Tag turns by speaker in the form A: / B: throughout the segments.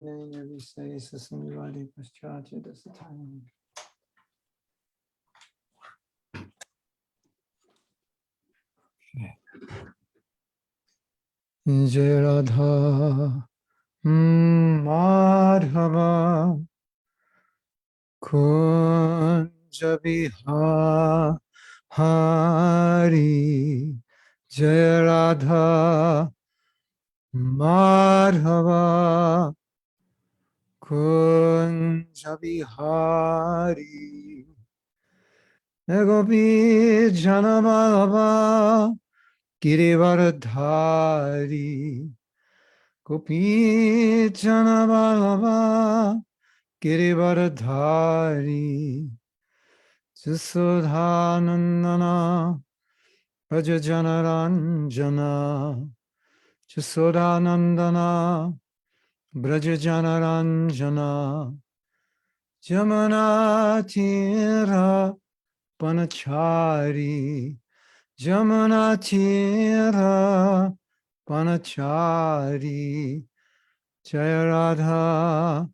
A: Jai Radha Madhava Kunja Bihari Jai Radha Madhava Kunja Bihari Gopi Janabhalava Girivardhari Gopi Janabhalava Girivardhari Jasodhanandana Brajajanaranjana Jasodhanandana Brajajanaranjana Jamunatira Panachari Jamunatira Panachari Jaya Radha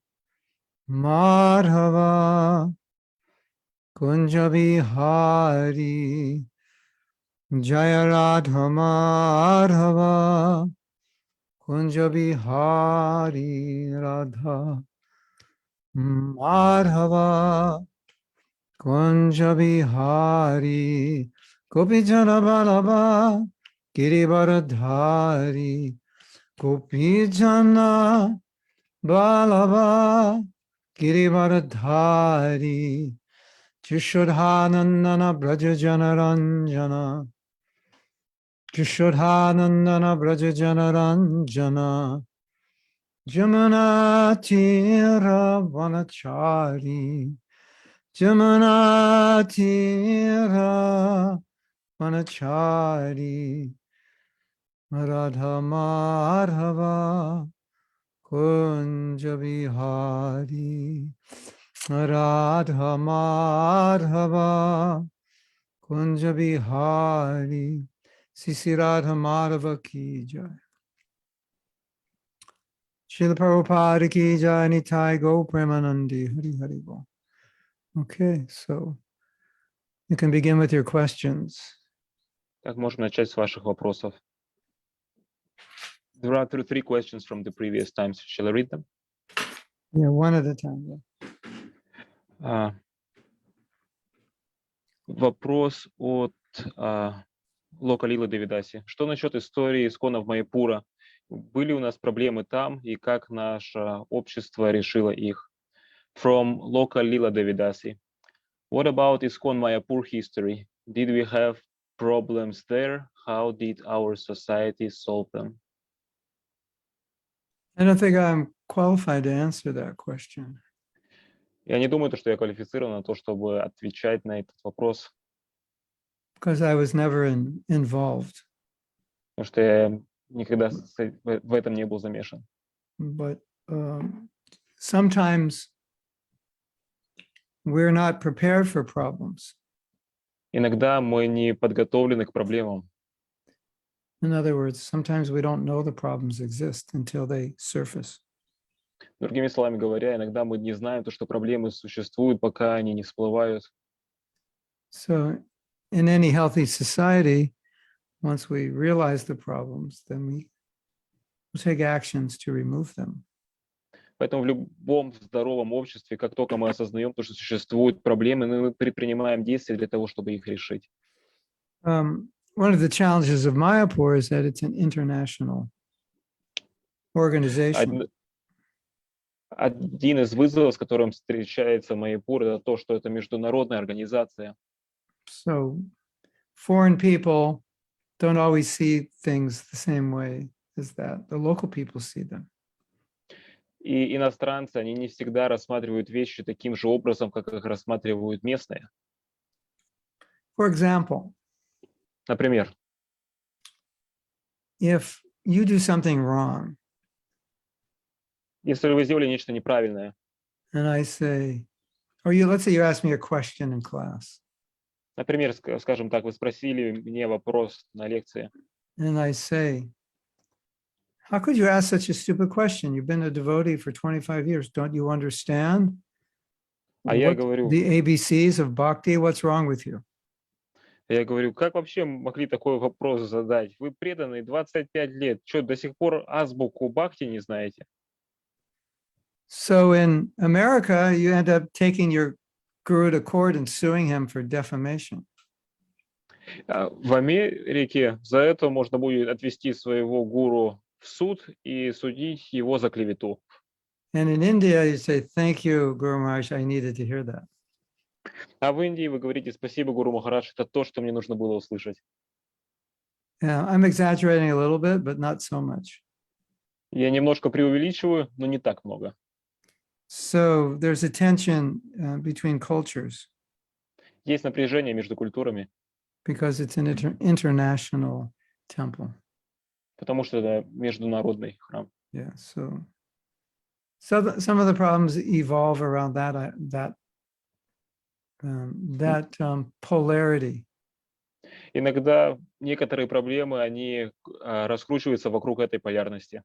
A: Madhava Kunja Bihari Jaya Radha Madhava Kunja Bihari Radha Madhava Kunja Bihari Gopi Jana Balaba Girivardhari Gopi Jana Balaba Girivardhari Jishudhanandana Brajajanaranjana Jishudhanandana Brajajanaranjana Jamunatira Vanachari Jamunatira Vanachari Radha Madhava Kunja Bihari Radha Madhava Kunja Bihari Sisi Radha Madhava Ki Jai Srila Prabhupada Ki Jai Nitai Go Premanandi Hari Hari Bo. Okay, so you can begin with your questions.
B: Так, можно начать с ваших вопросов. There are three questions from the previous times. Shall I read them?
A: Yeah, one at a time. Yeah.
B: Вопрос от Лока Лила Девидаси. Что насчет истории исконов Майяпура? Были у нас проблемы там, и как наше общество решило их? From Loka Lila Devidasi. What about ISKCON Mayapur history? Did we have problems there? How did our society solve them?
A: I don't think I'm qualified to answer that question.
B: Я не думаю, что я квалифицирован на то, чтобы отвечать на этот вопрос.
A: Because I was never involved.
B: Потому что я никогда в этом не был замешан.
A: But sometimes we're not prepared for problems.
B: Иногда мы не подготовлены к проблемам.
A: In other words, sometimes we don't know the problems exist until they surface.
B: Другими словами говоря, иногда мы не знаем, что проблемы существуют, пока они не всплывают.
A: So in any healthy society, once we realize the problems, then we take actions to remove them.
B: Поэтому в любом здоровом обществе, как только мы осознаем, что существуют проблемы, мы предпринимаем действия для того, чтобы их решить.
A: One of the challenges of Mayapur is that it's an international organization.
B: Один из вызовов, с которым встречается Майяпур, это то, что это международная организация.
A: So foreign people don't always see things the same way as that. The local people see them.
B: И иностранцы, они не всегда рассматривают вещи таким же образом, как их рассматривают местные.
A: For example,
B: например,
A: if you do something wrong,
B: если вы сделали нечто неправильное,
A: and I say, or you, let's say you ask me a question in class,
B: например, скажем так, вы спросили мне вопрос на лекции,
A: and I say, How could you ask such a stupid question? You've been a devotee for 25 years. Don't you understand
B: А я
A: what
B: говорю,
A: the ABCs of bhakti? What's wrong with you?
B: как вообще могли такой вопрос задать? Вы преданный 25 лет, что, до сих пор азбуку Бхакти не знаете?
A: So in America, you end up taking your guru to court and suing him for defamation.
B: В Америке за это можно будет отвести своего гуру в суд и судить его за клевету.
A: And in India, you say, thank you, Guru Maharaj, I needed to hear that.
B: А в Индии вы говорите спасибо, Гуру Махарадж, это то, что мне нужно было услышать.
A: Yeah, I'm exaggerating a little bit, but not so much.
B: Я немножко преувеличиваю, но не так много.
A: So there's a tension between cultures
B: Есть напряжение между культурами,
A: because it's an international temple.
B: потому что это международный храм.
A: Yeah, so some of the problems evolve around that polarity.
B: Иногда некоторые проблемы, они раскручиваются вокруг этой полярности.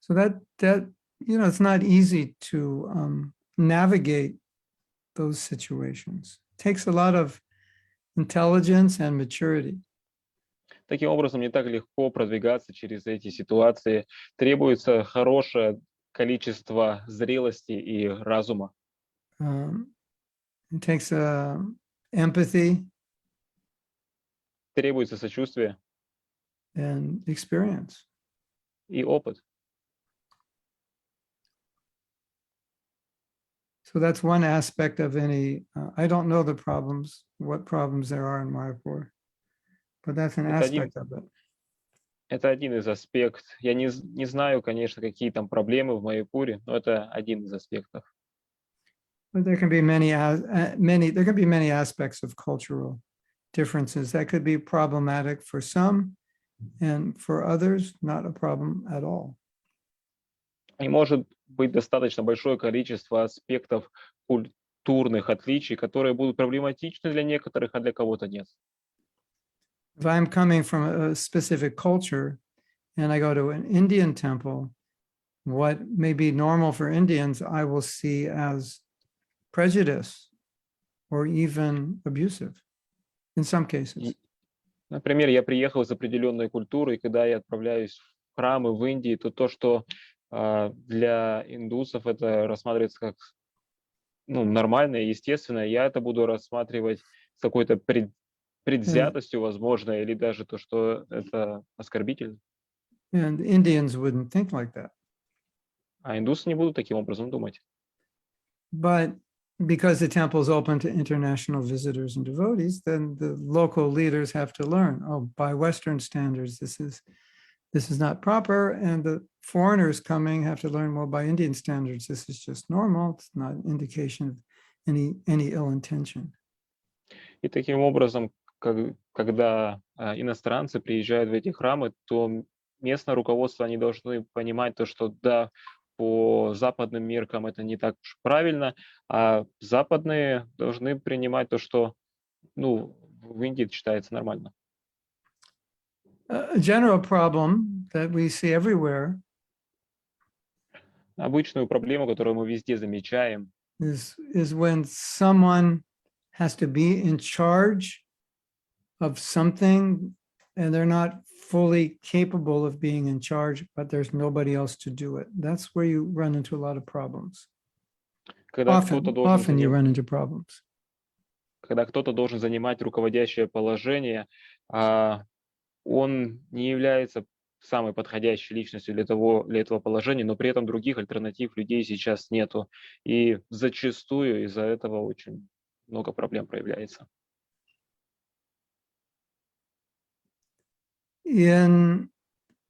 A: So that it's not easy to navigate those situations. It takes a lot of intelligence and maturity.
B: Таким образом, не так легко продвигаться через эти ситуации. Требуется хорошее количество зрелости и разума.
A: It takes empathy
B: Требуется сочувствие
A: and experience.
B: и опыт.
A: So that's one aspect of any. I don't know the problems, what problems there are in Mayapur, but that's an aspect of it.
B: Это один из аспектов. Я не знаю, конечно, какие там проблемы в Майяпуре, но это один из аспектов.
A: But there can be many aspects of cultural differences that could be problematic for some, and for others, not a problem at all.
B: И может быть достаточно большое количество аспектов культурных отличий, которые будут проблематичны для некоторых, а для кого-то нет.
A: If I'm coming from a specific culture and I go to an Indian temple, what may be normal for Indians, I will see as prejudice or even abusive in some cases.
B: Например, я приехал из определенной культуры, и когда я отправляюсь в храмы в Индии, то, что для индусов это рассматривается как нормальное, естественное, я это буду рассматривать с какой-то предвзятостью, возможно, или даже то, что это оскорбительно.
A: And Indians wouldn't think like that.
B: А индусы не будут таким образом думать.
A: But because the temple is open to international visitors and devotees, then the local leaders have to learn, oh, by Western standards, this is not proper. And the foreigners coming have to learn, well, by Indian standards, this is just normal. It's not an indication of any ill intention.
B: И таким образом, когда иностранцы приезжают в эти храмы, то местное руководство, они должны понимать то, что да, по западным меркам это не так уж правильно, а западные должны принимать то, что в Индии это считается нормально.
A: A general problem that we see everywhere
B: Обычную проблему, которую мы везде замечаем,
A: is when someone has to be in charge of something and they're not fully capable of being in charge, but there's nobody else to do it. That's where you run into a lot of problems.
B: когда кто-то
A: Often you run into problems.
B: Когда кто-то должен занимать руководящее положение, а он не является самой подходящей личностью для этого положения, но при этом других альтернатив людей сейчас нету. И зачастую из-за этого очень много проблем проявляется.
A: In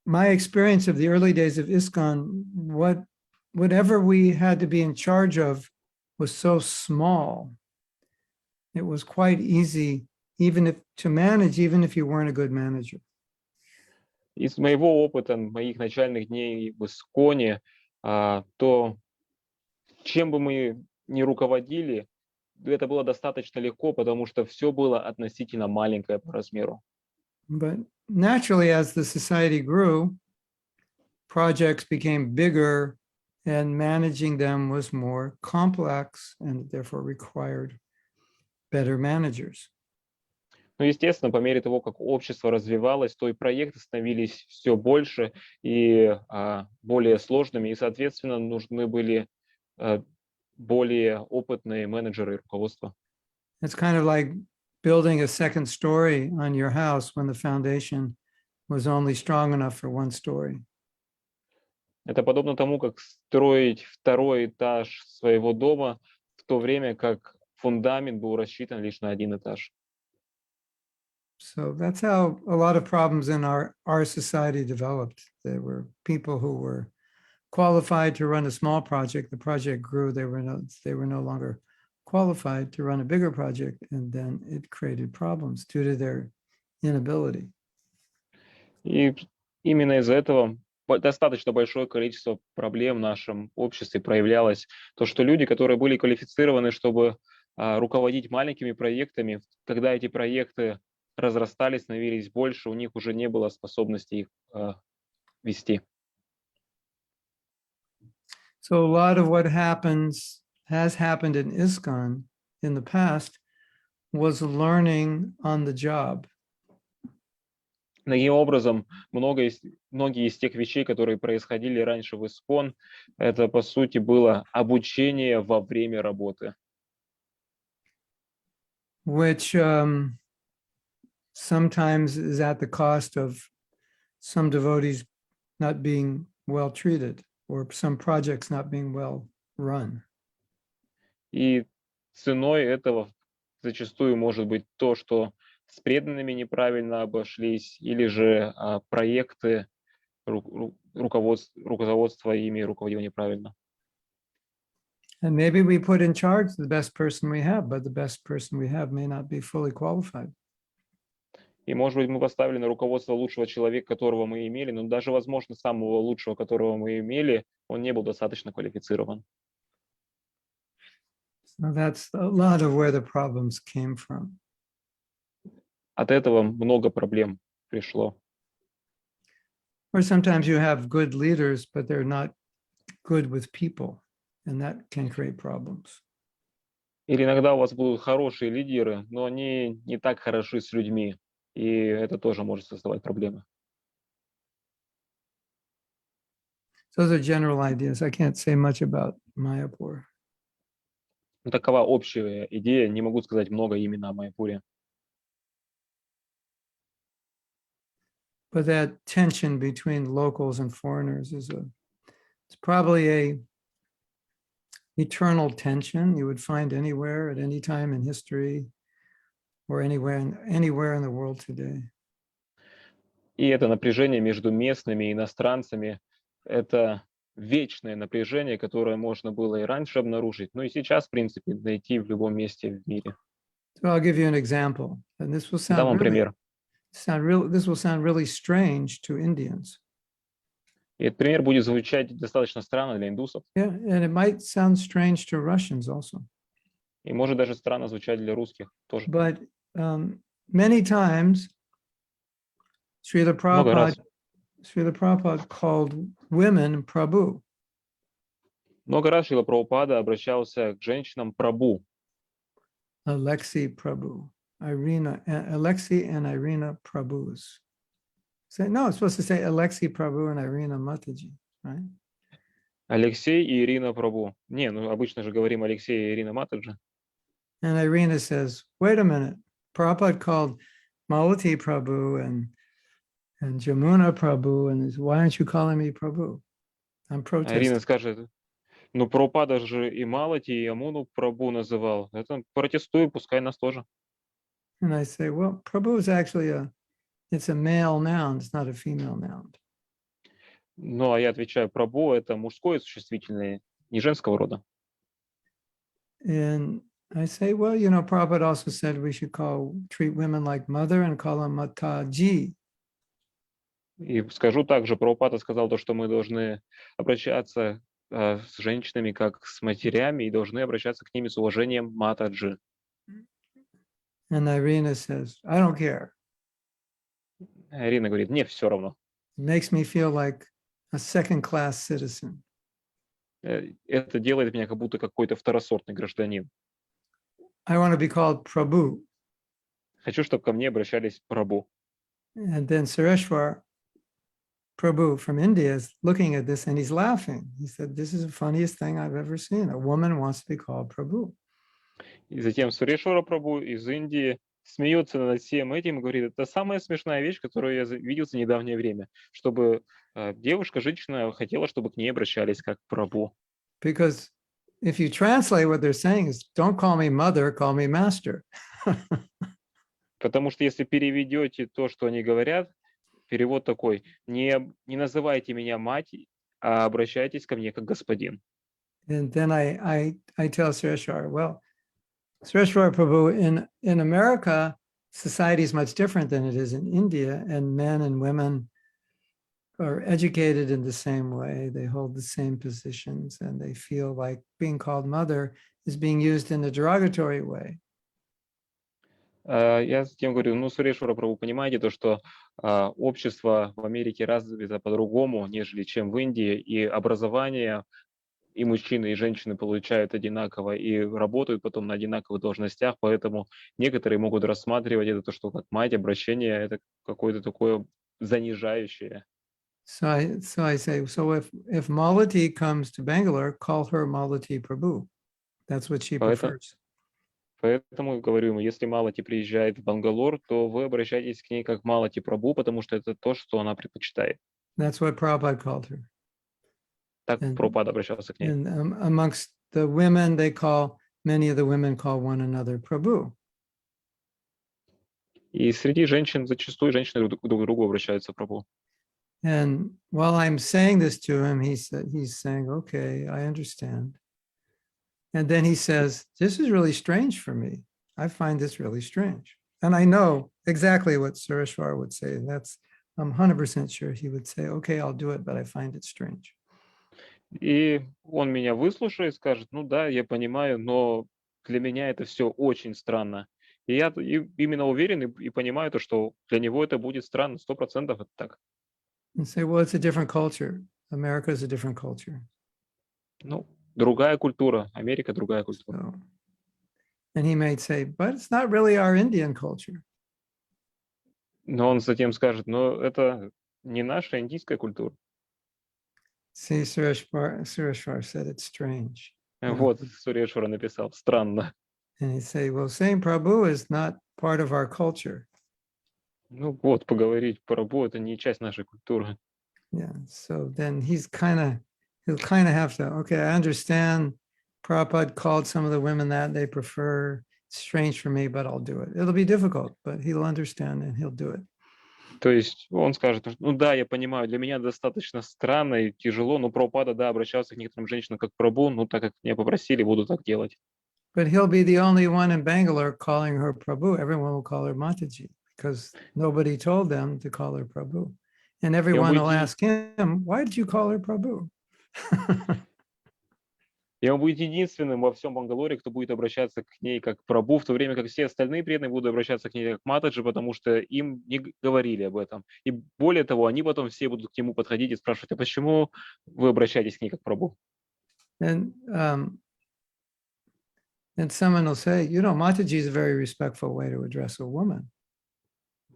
A: my experience of the early days of ISKCON, whatever we had to be in charge of was so small. It was quite easy to manage, even if you weren't a good manager.
B: Из моего опыта, моих начальных дней в ИСККОНе, то чем бы мы ни руководили, это было достаточно легко, потому что все было относительно маленькое по размеру.
A: But naturally, as the society grew, projects became bigger and managing them was more complex and therefore required better managers.
B: Ну, естественно, по мере того, как общество развивалось, то и проекты становились все больше и более сложными, и, соответственно, нужны были а, более опытные менеджеры и руководство.
A: It's kind of like building a second story on your house when the foundation was only strong enough for one story.
B: Это подобно тому, как строить второй этаж своего дома, в то время как фундамент был рассчитан лишь на один этаж.
A: So that's how a lot of problems in our society developed. There were people who were qualified to run a small project. The project grew. They were no longer qualified to run a bigger project, and then it created problems due to their inability.
B: И именно из-за этого достаточно большое количество проблем в нашем обществе проявлялось. То, что люди, которые были квалифицированы, чтобы руководить маленькими проектами, когда эти проекты разрастались, становились больше, у них уже не было способности их вести.
A: So a lot of what has happened in ISKCON in the past was learning on the job.
B: Таким образом, многие из тех вещей, которые происходили раньше в ИСКОН, это, по сути, было обучение во время работы.
A: Which sometimes is at the cost of some devotees not being well treated or some projects not being well run.
B: И ценой этого зачастую может быть то, что с преданными неправильно обошлись, или же проекты руководство ими руководило неправильно.
A: And maybe we put in charge the best person we have, but the best person we have may not be fully qualified.
B: И, может быть, мы поставили на руководство лучшего человека, которого мы имели, но даже, возможно, самого лучшего, которого мы имели, он не был достаточно квалифицирован.
A: So that's a lot of where the problems came from.
B: От этого много проблем пришло.
A: Or sometimes you have good leaders, but they're not good with people, and that can create problems.
B: Или иногда у вас будут хорошие лидеры, но они не так хороши с людьми, и это тоже может создавать проблемы.
A: Those are general ideas. I can't say much about Mayapur.
B: Ну, такова общая идея, не могу сказать много именно о Майяпуре.
A: But that tension between locals and foreigners it's probably a eternal tension you would find anywhere at any time in history or anywhere in the world today.
B: И это напряжение между местными и иностранцами, это вечное напряжение, которое можно было и раньше обнаружить, но и сейчас, в принципе, найти в любом месте в мире.
A: So I'll give you an example, and this will
B: Дам вам
A: sound
B: пример.
A: this will sound really strange to Indians.
B: И этот пример будет звучать достаточно странно для индусов,
A: Yeah, and it might sound strange to Russians also.
B: и может даже странно звучать для русских тоже.
A: But many times, Srila
B: Много раз.
A: Prabhupada called women Prabhu.
B: Много раз Шрила Прабхупада обращался к женщинам Прабу.
A: Alexei Prabhu, Alexei and Irina Prabhus. No, it's supposed to say Alexei Prabhu and Irina Mataji, right?
B: Алексей и Ирина Прабу. Не, ну обычно же говорим Алексей и Ирина Матаджи.
A: And Irina says, wait a minute, Prabhupada called Malati Prabhu and Jamuna Prabhu, and he says, why aren't you calling me Prabhu? I'm
B: А
A: protesting.
B: Ирина скажет, ну Прабхупада же и Малати, и Амуну Прабу называл. Это протестую, пускай нас тоже.
A: And I say, well, Prabhu is actually it's a male noun, it's not a female noun.
B: Ну, а я отвечаю, Прабу — это мужское существительное, не женского рода.
A: And I say, well, Prabhupada also said we should treat women like mother and call them Mataji.
B: И скажу также, Прабхупада сказал то, что мы должны обращаться с женщинами как с матерями и должны обращаться к ними с уважением Матаджи.
A: And Irina says, I don't care.
B: Ирина говорит, мне все равно.
A: It makes me feel like a second-class citizen.
B: Это делает меня как будто какой-то второсортный гражданин.
A: I want to be called Prabhu.
B: Хочу, чтобы ко мне обращались Прабу.
A: And then Sureshwar Prabhu from India is looking at this and he's laughing. He said, this is the funniest thing I've ever seen. A woman wants to be called Prabhu.
B: И затем Сурешвара Прабу из Индии смеется над всем этим и говорит, это самая смешная вещь, которую я видел за недавнее время, чтобы девушка, женщина хотела, чтобы к ней обращались как к Прабу.
A: Because if you translate what they're saying is, don't call me mother, call me master.
B: Потому что если переведете то, что они говорят, перевод такой, не называйте меня мать, а обращайтесь ко мне как господин.
A: And then I tell Sureshwar, well, Sureshwar Prabhu, in America, society is much different than it is in India, and men and women are educated in the same way. They hold the same positions, and they feel like being called mother is being used in a derogatory way.
B: Я затем говорю, ну, Сурешвара Прабу, понимаете то, что общество в Америке развито по-другому, нежели чем в Индии, и образование и мужчины, и женщины получают одинаково, и работают потом на одинаковых должностях, поэтому некоторые могут рассматривать это то, что как мать, обращение, это какое-то такое занижающее.
A: So I say, so if Malati comes to Bangalore, call her Malati Prabhu. That's what she
B: Поэтому,
A: prefers.
B: поэтому говорю ему, если Малати приезжает в Бангалор, то вы обращайтесь к ней как Малати Прабу, потому что это то, что она предпочитает.
A: That's what Prabhupada called her.
B: Так
A: And-
B: Прабхупада обращался к ней.
A: And amongst the women, many of the women call one another Prabhu.
B: И среди женщин, зачастую женщины друг к другу обращаются Прабу.
A: And while I'm saying this to him, he's saying, okay, I understand. And then he says, this is really strange for me. I find this really strange. And I know exactly what Sureshwar would say. I'm 100% sure he would say, okay, I'll do it, but I find it strange.
B: И он меня выслушает, скажет, ну да, я понимаю, но для меня это все очень странно. И я именно уверен и понимаю то, что для него это будет странно, 100% это так.
A: And say, well, it's a different culture. America is a different culture.
B: Ну, другая культура, Америка другая культура.
A: So, and he might say, but it's not really our Indian culture.
B: Но он затем скажет, но это не наша индийская культура.
A: See, Sureshwar said it's strange.
B: Вот, Сурешвара написал, странно.
A: And he'd say, well, saying Prabhu is not part of our culture.
B: Ну вот, поговорить по Прабу, это не часть нашей культуры.
A: Yeah. So then he'll kind of have to, okay, I understand Prabhupada called some of the women that they prefer. It's strange for me, but I'll do it. It'll be difficult, but he'll understand and he'll do it.
B: То есть он скажет, ну да, я понимаю, для меня достаточно странно и тяжело, но Прабхупада, да, обращался к некоторым женщинам как к Прабу, ну так как меня попросили, буду так делать.
A: But he'll be the only one in Bangalore calling her Prabhu. Everyone will call her Mataji because nobody told them to call her Prabhu. And everyone will ask him, why did you call her Prabhu?
B: И он будет единственным во всем Бангалоре, кто будет обращаться к ней как к Прабу, в то время как все остальные преданные будут обращаться к ней как к Матаджи, потому что им не говорили об этом. И более того, они потом все будут к нему подходить и спрашивать, а почему вы обращаетесь к ней как к Прабу?
A: And someone will say, Mataji is a very respectful way to address a woman.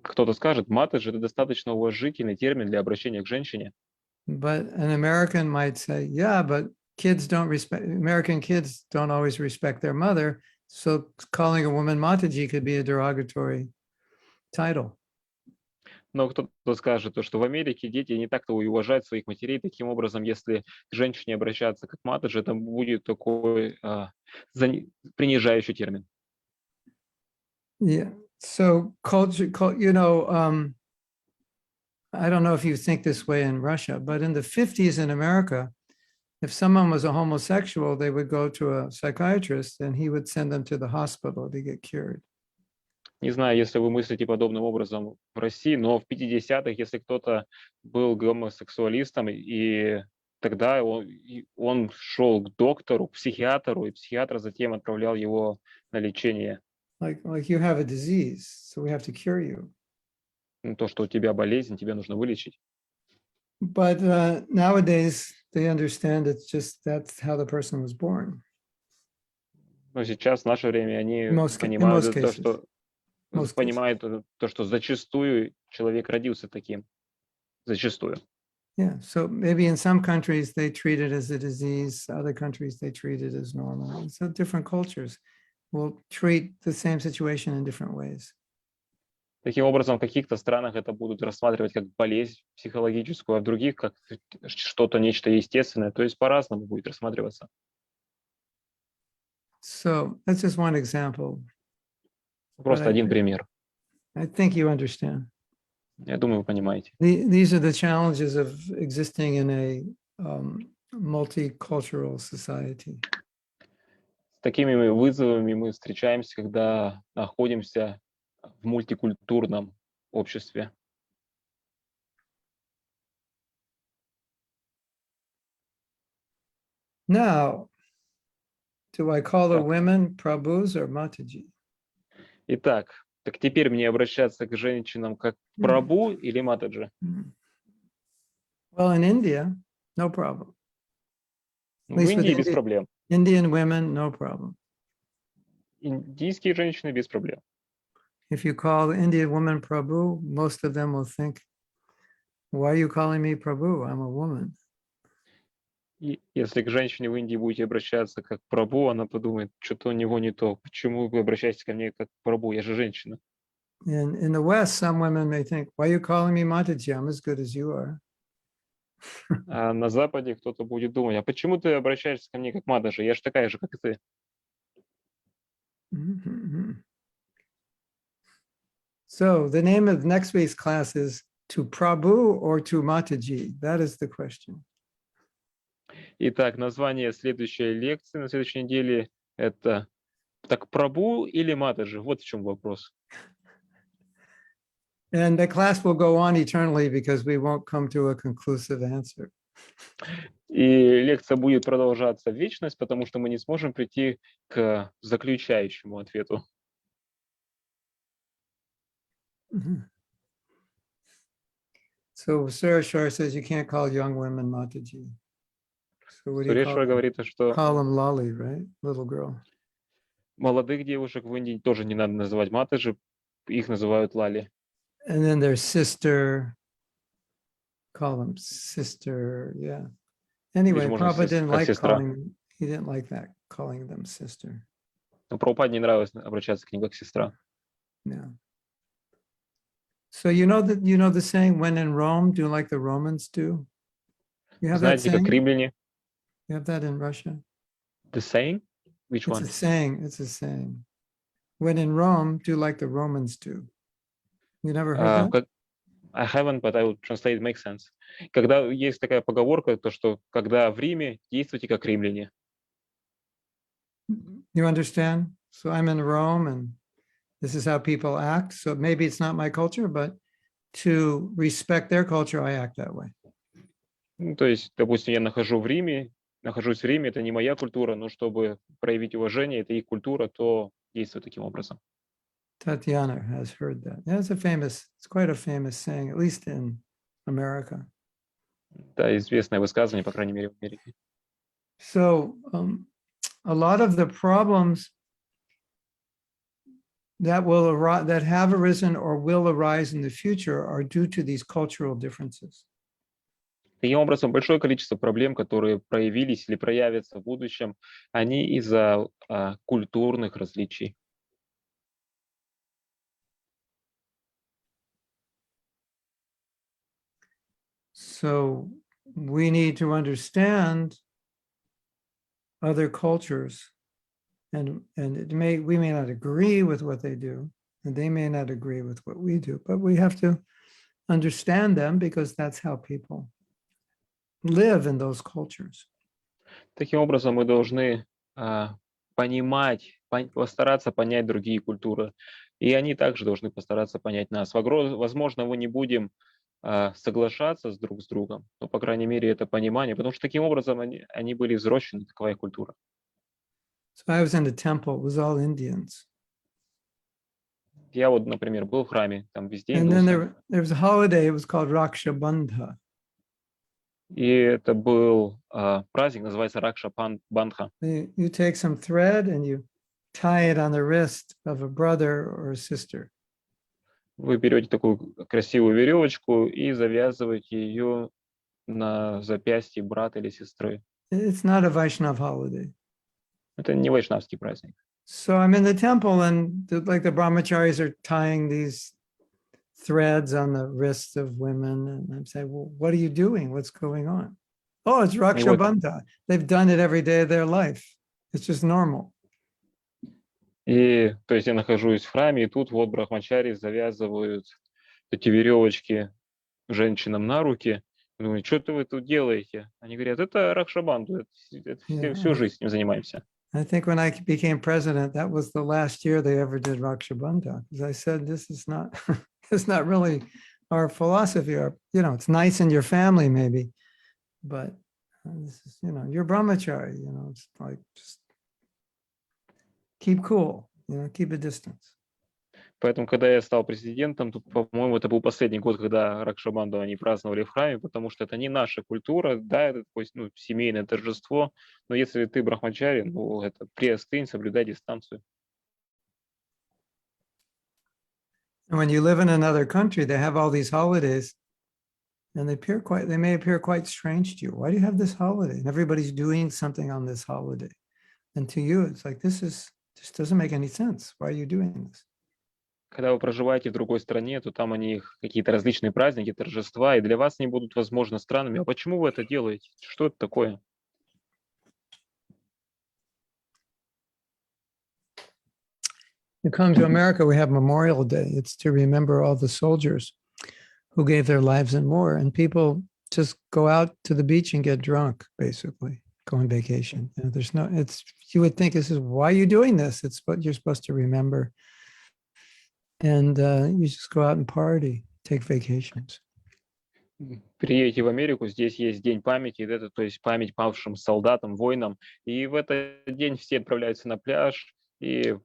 B: Кто-то скажет, Матаджи — это достаточно уважительный термин для обращения к женщине.
A: But an American might say, yeah, but American kids don't always respect their mother. So calling a woman Mataji could be a derogatory title.
B: Но кто-то скажет, то, что в Америке дети не так-то и уважают своих матерей. Таким образом, если к женщине обращаться как Матаджи, это будет такой принижающий термин.
A: Yeah. So culture, I don't know if you think this way in Russia, but in the 50s in America, if someone was a homosexual, they would go to a psychiatrist and he would send them to the hospital to get cured.
B: Не знаю, если вы мыслите подобным образом в России, но в 50-х, если кто-то был гомосексуалистом, и тогда он шел к доктору, к психиатру, и психиатр затем отправлял его на лечение.
A: Like you have a disease, so we have to cure you.
B: То, что у тебя болезнь, тебе нужно вылечить.
A: But nowadays, they understand it's just that's how the person was born.
B: Но сейчас, в наше время, они
A: In
B: понимают
A: most
B: то,
A: cases,
B: что
A: most cases.
B: понимают то, что зачастую человек родился таким. Зачастую.
A: Yeah. So maybe in some countries they treat it as a disease. Other countries they treat it as normal. So different cultures will treat the same situation in different ways.
B: Таким образом, в каких-то странах это будут рассматривать как болезнь психологическую, а в других как что-то, нечто естественное. То есть по-разному будет рассматриваться.
A: So that's just one example.
B: Просто один пример.
A: I think you understand.
B: Я думаю, вы понимаете.
A: These are the challenges of existing in a multicultural society.
B: С такими вызовами мы встречаемся, когда находимся в мультикультурном обществе.
A: Now, do I call the
B: Так.
A: women Prabhus or Mataji?
B: Итак, так теперь мне обращаться к женщинам как прабу или матаджи?
A: Well, in India, no problem.
B: В
A: least with
B: Индии без
A: Indi-
B: проблем.
A: Indian women, no problem.
B: Индийские женщины без проблем.
A: If you call the Indian woman Prabhu, most of them will think, why are you calling me Prabhu? I'm a woman.
B: И если к женщине в Индии будете обращаться как к прабу, она подумает, что-то у него не то. Почему вы обращаетесь ко мне как к прабу? Я же женщина.
A: In the West, some women may think, why are you calling me Mataji? I'm as good as you are.
B: А на Западе кто-то будет думать, а почему ты обращаешься ко мне как матаджи? Я же такая же, как и ты.
A: Mhm. So the name of next week's class is To Prabhu or To Mataji? That is the question.
B: Итак, название следующей лекции на следующей неделе это так прабу или матаджи? Вот в чем вопрос.
A: And the class will go on eternally because we won't come to a conclusive answer.
B: И лекция будет продолжаться в вечность, потому что мы не сможем прийти к заключающему ответу.
A: Mhm. So Sarah Shar says you can't call young women Mataji. So what do you call
B: Сурешвар
A: them?
B: говорит, что
A: Call them Lali, right? Little girl.
B: молодых девушек в Индии тоже не надо называть матаджи, их называют лали.
A: And then their sister, call them sister, yeah. Anyway,
B: можно
A: Prabhupada didn't
B: как
A: like
B: сестра.
A: he didn't like that, calling them sister.
B: Но Прабхупаде не нравилось обращаться к ним как сестра.
A: Yeah. So you know the saying, when in Rome, do like the Romans do? You have that
B: Знаете, как
A: saying?
B: римляне?
A: You have that in Russia?
B: The saying? Which
A: It's
B: one?
A: a saying. It's a saying. When in Rome, do like the Romans do. You never heard that?
B: I haven't, but I will translate, it makes sense. Когда есть такая поговорка, то что когда в Риме, действуйте как римляне.
A: You understand? So I'm in Rome and this is how people act. So maybe it's not my culture, but to respect their culture, I act that way.
B: То есть, допустим, я нахожусь в Риме, это не моя культура, но чтобы проявить уважение, это их культура, то действую таким образом.
A: Tatiana has heard that. Yeah, it's quite a famous saying, at least in America.
B: Да, известное высказывание, по крайней мере, в Америке.
A: So a lot of the problems that have arisen or will arise in the future are due to these cultural differences.
B: Таким образом, большое количество проблем, которые проявились или проявятся в будущем, они из-за культурных различий.
A: So we need to understand other cultures, and we may not agree with what they do, and they may not agree with what we do, but we have to understand them because that's how people live in those cultures.
B: Таким образом, мы должны понимать, постараться понять другие культуры, и они также должны постараться понять нас. Возможно, мы не будем соглашаться друг с другом, но, по крайней мере, это понимание, потому что таким образом они были взрослены, такова их культура.
A: So I was in a temple, it was all Indians.
B: Я вот, например, был в храме, там весь день
A: And then
B: дулся,
A: there was a holiday, it was called Raksha Bandha.
B: и это был праздник, называется Бандха.
A: You take some thread and you tie it on the wrist of a brother or a sister.
B: Вы берете такую красивую веревочку и завязываете ее на запястье брата или сестры.
A: It's not a Vaishnav holiday.
B: Это не вайшнавский праздник.
A: So I'm in the temple and like the brahmacharis are tying these threads on the wrists of women. And I'm saying, well, what are you doing? What's going on? Oh, it's Raksha
B: вот-
A: Bandha. They've done it every day of their life. It's just normal.
B: И то есть я нахожусь в храме, и тут вот брахмачари завязывают эти веревочки женщинам на руки. Думаю, что вы тут делаете? Они говорят, это Ракшабанду,
A: Yeah.
B: всю жизнь этим занимаемся.
A: I think when I became president, that was the last year they ever did Raksha Bandha. Because I said, this is not, it's not really our philosophy. Or, it's nice in your family maybe, but this is, you're brahmachari, it's like, just keep cool, keep a distance.
B: Поэтому, когда я стал президентом, то, по-моему, это был последний год, когда Ракшабанду они праздновали в храме, потому что это не наша культура, да, это такое, семейное торжество, но если ты брахмачари, это приостынь, соблюдай дистанцию.
A: And when you live in another country, they have all these holidays and they may appear quite strange to you. Why do you have this holiday? And everybody's doing something on this holiday. And to you, it's like, this doesn't make any sense. Why are you doing this?
B: Когда вы проживаете в другой стране, то там они какие-то различные праздники, торжества, и для вас они будут, возможно, странными. А почему вы это делаете? Что это такое?
A: You come to America, we have Memorial Day. It's to remember all the soldiers who gave their lives in war. And people just go out to the beach and get drunk, basically, go on vacation. You would think this is, why are you doing this? It's what you're supposed to remember. And you just go out and party, take vacations.
B: Приедете в Америку, здесь есть День памяти, это, то есть память павшим солдатам, воинам, и в этот день все отправляются на пляж и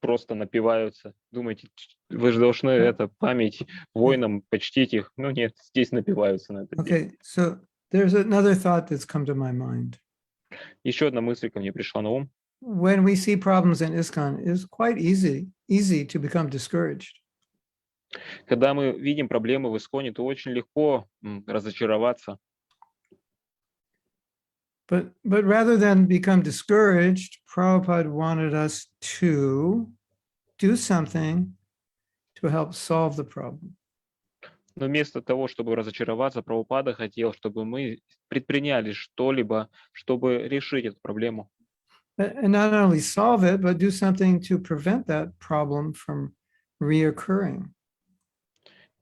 B: просто напиваются. Думаете, вы же должны это память воинам почтить их. Ну нет, здесь напиваются на этот день.
A: Okay, so there's another thought that's come to my mind.
B: Еще одна мысль ко мне пришла на ум.
A: When we see problems in ISKCON, it's quite easy to become discouraged.
B: Когда мы видим проблемы в Исконе, то очень легко разочароваться.
A: But rather than become discouraged, Prabhupada wanted us to do something to help solve the problem.
B: Но вместо того, чтобы разочароваться, Прабхупада хотел, чтобы мы предприняли что-либо, чтобы решить эту проблему.
A: And not only solve it, but do something to prevent that problem from reoccurring.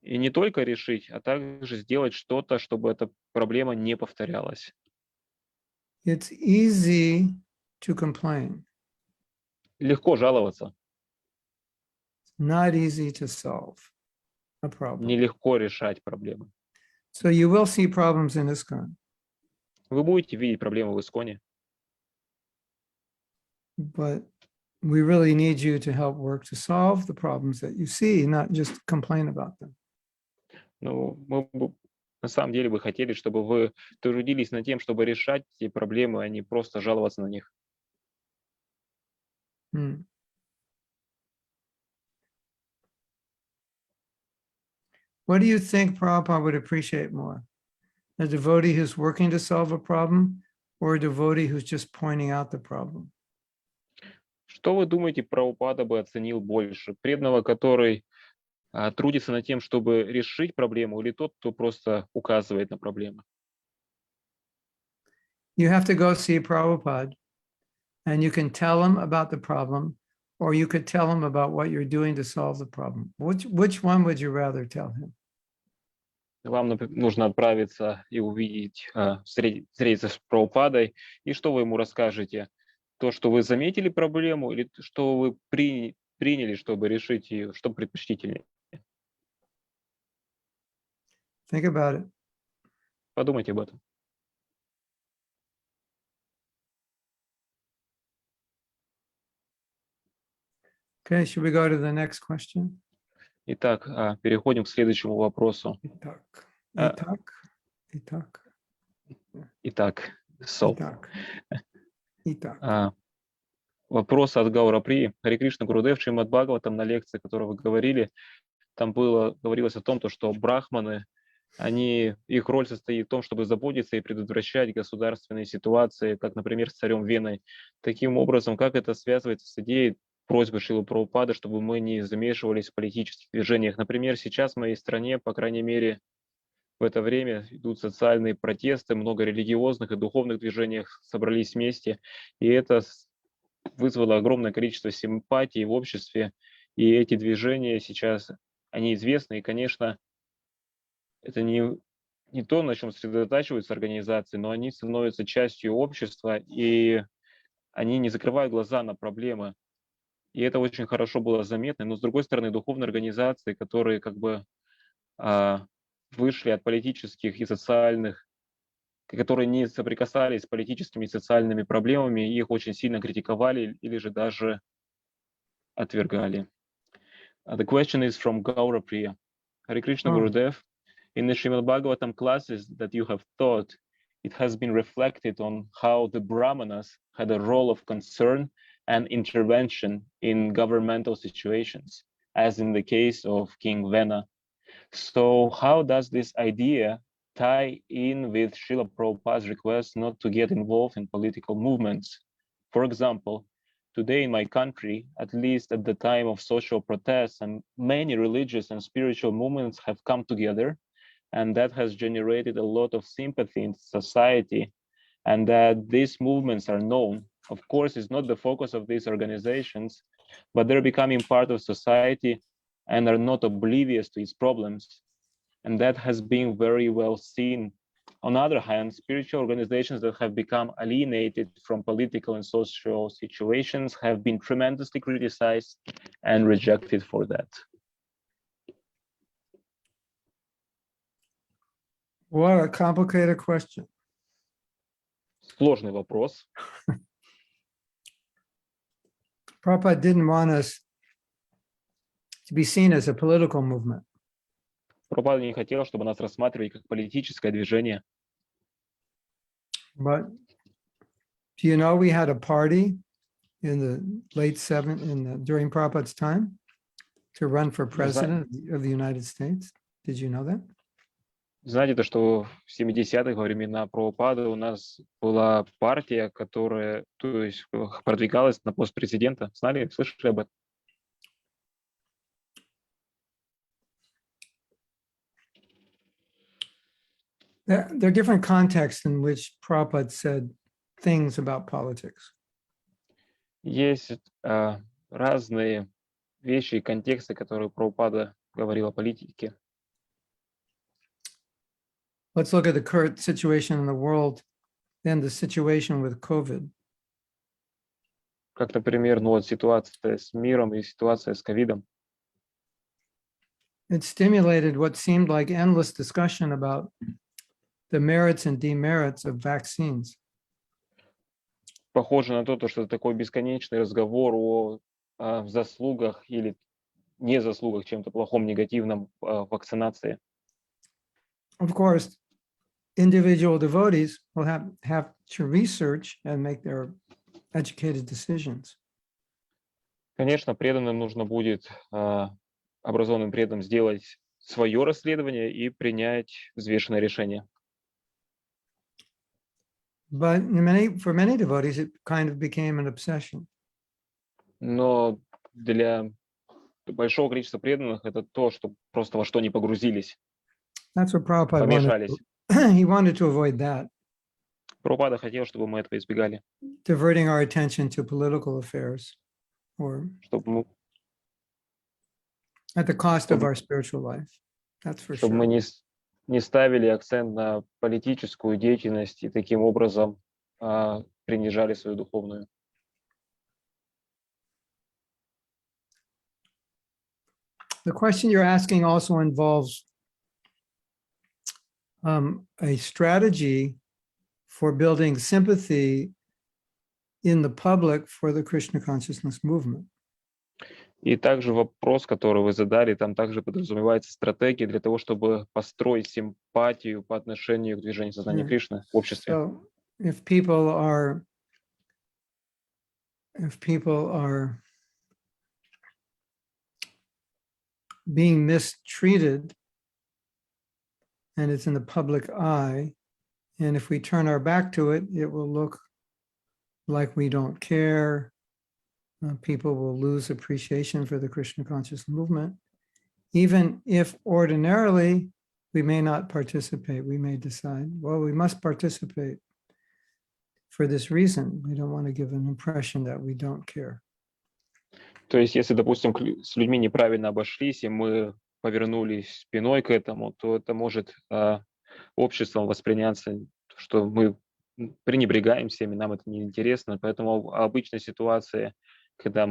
B: И не только решить, а также сделать что-то, чтобы эта проблема не повторялась.
A: It's easy to complain.
B: Легко жаловаться,
A: It's not easy to solve a problem.
B: нелегко решать проблемы.
A: So you will see problems in ISKCON,
B: Вы будете видеть проблемы в Исконе,
A: but we really need you to help work to solve the problems that you see, not just complain about them.
B: но мы на самом деле бы хотели, чтобы вы трудились над тем, чтобы решать эти проблемы, а не просто жаловаться на них.
A: What do you think Prabhupada would appreciate more? A devotee who's working to solve a problem or a devotee who's just pointing out the problem?
B: Что вы думаете, Прабхупада бы оценил больше? Преданного, который трудится над тем, чтобы решить проблему, или тот, кто просто указывает на проблемы?
A: You have to go see Prabhupada and you can tell him about the problem, or you could tell him about what you're doing to solve the problem. Which one would you rather tell him?
B: Вам нужно отправиться и увидеть, встретиться с Прабхупадой, и что вы ему расскажете? То, что вы заметили проблему, или что вы приняли, чтобы решить ее, что предпочтительнее?
A: Think about it.
B: Подумайте об этом.
A: Okay, should we go to the next question?
B: Итак, переходим к следующему вопросу.
A: Итак,
B: А. Итак, вопрос от Гаура При. Харе Кришна Гурудев, Шримад Бхагаватам, на лекции, которую вы говорили, там говорилось о том, что брахманы, их роль состоит в том, чтобы заботиться и предотвращать государственные ситуации, как, например, с царем Веной. Таким образом, как это связывается с идеей просьбы Шрилы Прабхупады, чтобы мы не замешивались в политических движениях? Например, сейчас в моей стране, по крайней мере, в это время идут социальные протесты, много религиозных и духовных движений собрались вместе, и это вызвало огромное количество симпатий в обществе, и эти движения сейчас, они известны, и, конечно, это не то, на чем сосредотачиваются организации, но они становятся частью общества, и они не закрывают глаза на проблемы. И это очень хорошо было заметно. Но, с другой стороны, духовные организации, которые как бы вышли от политических и социальных, которые не соприкасались с политическими и социальными проблемами, их очень сильно критиковали или же даже отвергали. The question is from Gaura Priya. Hare Krishna Gurudev, in the Srimad Bhagavatam classes that you have taught, it has been reflected on how the Brahmanas had a role of concern and intervention in governmental situations, as in the case of King Vena. So how does this idea tie in with Srila Prabhupada's request not to get involved in political movements? For example, today in my country, at least at the time of social protests, and many religious and spiritual movements have come together, and that has generated a lot of sympathy in society, and that these movements are known. Of course, it's not the focus of these organizations, but they're becoming part of society and are not oblivious to its problems. And that has been very well seen. On the other hand, spiritual organizations that have become alienated from political and social situations have been tremendously criticized and rejected for that.
A: What a complicated question.
B: Сложный вопрос.
A: Prabhupada didn't want us to be seen as a political movement.
B: Прабхупада не хотел, чтобы нас рассматривали как политическое движение.
A: But do you know we had a party in the late during Prabhupada's time to run for president of the United States? Did you know that?
B: Знаете, что в 70-х, во времена Прабхупады, у нас была партия, которая, то есть, продвигалась на пост президента. Знали, слышали об этом?
A: There are different contexts in which Prabhupada said things about politics.
B: Есть разные вещи и контексты, которые Прабхупада говорил о политике.
A: Let's look at the current situation in the world and the situation with COVID.
B: Как, например, ситуация с миром и ситуация с ковидом.
A: It stimulated what seemed like endless discussion about the merits and demerits of vaccines.
B: Похоже на то, что это такой бесконечный разговор о заслугах или не заслугах, чем-то плохом, негативном вакцинации.
A: Of course, individual devotees will have to research and make their educated decisions.
B: Конечно, преданным нужно будет, образованным преданным, сделать свое расследование и принять взвешенное решение.
A: But for many devotees, it kind of became an obsession.
B: Но для большого количества преданных это то, что просто во что не погрузились,
A: That's what Prabhupada
B: помешались.
A: He wanted to avoid that.
B: Прабхупада хотел, чтобы мы этого избегали.
A: Diverting our attention to political affairs or at the cost of our spiritual life. That's for
B: чтобы
A: sure.
B: мы не ставили акцент на политическую деятельность и таким образом принижали свою духовную.
A: The question you're asking also involves a strategy for building sympathy in the public for the Krishna consciousness movement.
B: И также вопрос, который вы задали, там также подразумевается стратегия для того, чтобы построить симпатию по отношению к движению сознания
A: Yeah.
B: Кришны в обществе.
A: So if people are being mistreated and it's in the public eye, and if we turn our back to it, it will look like we don't care. People will lose appreciation for the Krishna conscious movement. Even if ordinarily we may not participate, we may decide, well, we must participate for this reason. We don't want to give an impression that we don't care.
B: То есть, если, допустим, с людьми неправильно обошлись, и мы повернулись спиной к этому, то это может обществом восприняться, что мы пренебрегаем всеми, нам это неинтересно. Поэтому в обычной ситуации, когда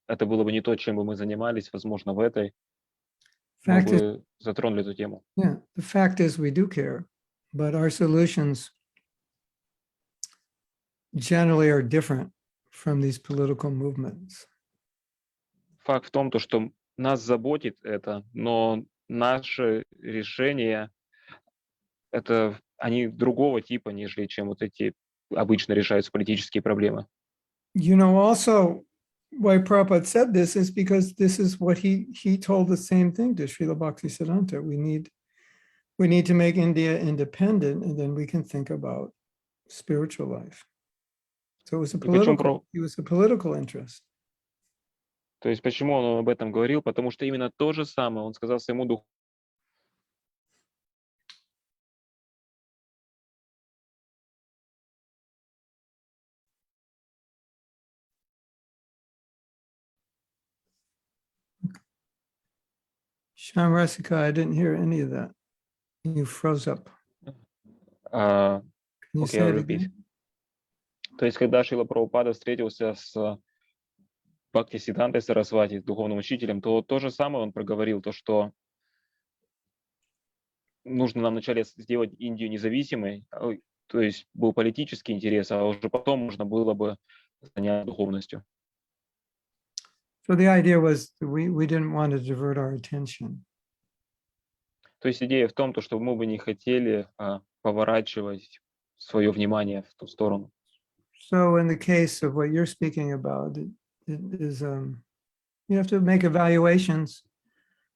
B: это было бы не то, чем бы мы занимались, возможно, в этой, мы
A: Fact is,
B: бы затронули эту тему.
A: yeah, the fact is we do care, but our solutions generally are different from these political movements.
B: Факт в том, то, что нас заботит это, но наши решения, они другого типа, нежели чем вот эти обычно решаются политические проблемы.
A: You know, also why Prabhupada said this is because this is what he told the same thing to Srila Bhaktisiddhanta. We need to make India independent, and then we can think about spiritual life. So it was a political interest.
B: То есть почему он об этом говорил? Потому что именно то же самое он сказал своему духу.
A: Sham Rasika, I didn't hear any of that. You froze up. Can you
B: Okay,
A: say
B: I'll
A: it
B: repeat.
A: again?
B: То есть, когда Шрила Прабхупада встретился с Бхактисиддхантой Сарасвати, духовным учителем, то же самое он проговорил, то, что нужно нам вначале сделать Индию независимой, то есть был политический интерес, а уже потом можно было бы заняться духовностью.
A: So the idea was we didn't want to divert our attention.
B: То есть идея в том, то, что мы бы не хотели поворачивать свое внимание в ту сторону.
A: So in the case of what you're speaking about, it is you have to make evaluations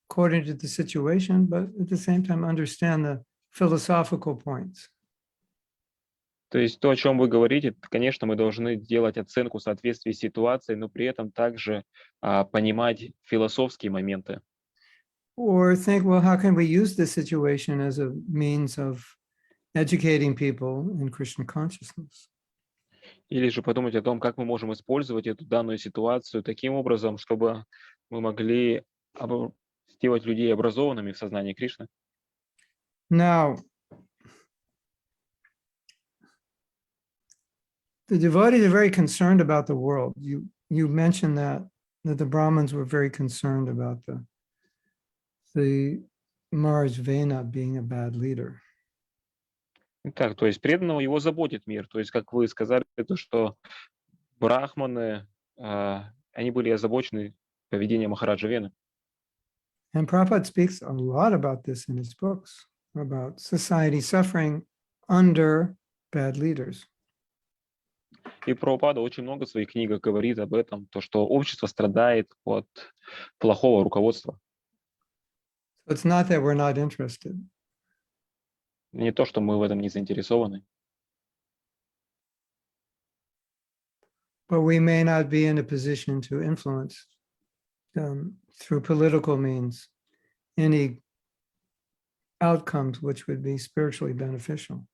A: according to the situation, but at the same time understand the philosophical points.
B: То есть то, о чем вы говорите, конечно, мы должны делать оценку соответствия ситуации, но при этом также понимать философские моменты.
A: Or think, well, how can we use this situation as a means of educating people in Krishna consciousness?
B: Или же подумать о том, как мы можем использовать эту данную ситуацию таким образом, чтобы мы могли сделать людей образованными в сознании Кришны.
A: Now, the devotees are very concerned about the world. You mentioned that the Brahmins were very concerned about the Maharaj Vena being a bad leader.
B: Так, то есть преданного его заботит мир. То есть, как вы сказали, то, что брахманы, они были озабочены поведением Махараджа Вены.
A: And Prabhupada speaks a lot about this in his books, about society suffering under bad leaders.
B: И Прабхупада очень много в своих книгах говорит об этом, то, что общество страдает от плохого руководства.
A: So it's not that we're not interested.
B: Не то, что мы в этом не заинтересованы.
A: But we may not be in a position to influence through political means any outcomes which would be spiritually beneficial.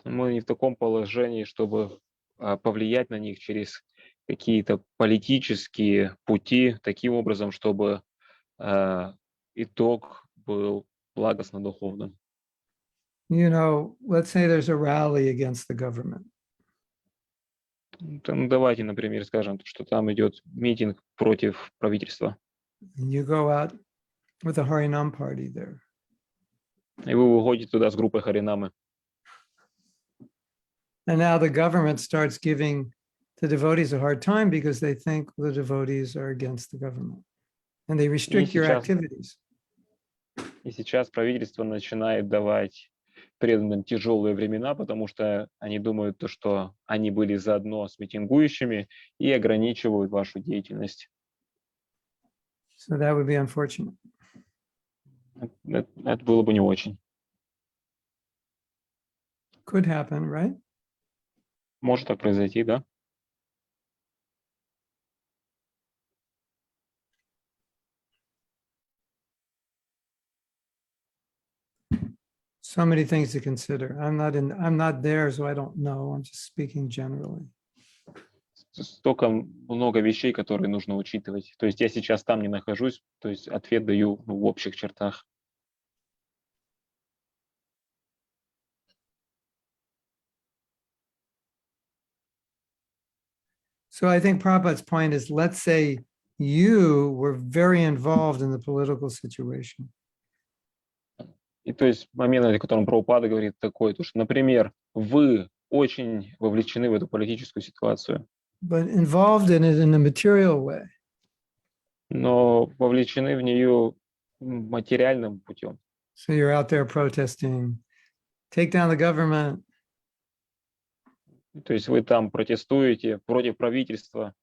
B: Мы не в таком положении, чтобы повлиять на них через какие-то политические пути, таким образом, чтобы итог был благостно духовным.
A: You know, let's say there's a rally against the government.
B: Ну, давайте, например, скажем, что там идет митинг против правительства.
A: And you go out with a Harinam party there.
B: И вы выходите туда с группой Харинамы.
A: And now the government starts giving the devotees a hard time because they think the devotees are against the government. And they restrict your
B: сейчас
A: activities.
B: И сейчас правительство начинает давать преданным тяжелые времена, потому что они думают, то, что они были заодно с митингующими и ограничивают вашу деятельность.
A: So that would be unfortunate.
B: Это было бы не очень.
A: Could happen, right?
B: Может так произойти, да?
A: So many things to consider. I'm not there, so I don't know. I'm just speaking generally.
B: Столько много вещей, которые нужно учитывать. То есть я сейчас там не нахожусь, то есть ответ даю в общих чертах.
A: So I think Prabhupada's point is, let's say you were very involved in the political situation.
B: И то есть момент, о котором Прабхупада говорит, такой, то, что, например, вы очень вовлечены в эту политическую ситуацию,
A: But involved in it in a material way.
B: но вовлечены в нее материальным путем.
A: So you're out there protesting, take down the government,
B: То есть вы там протестуете против правительства,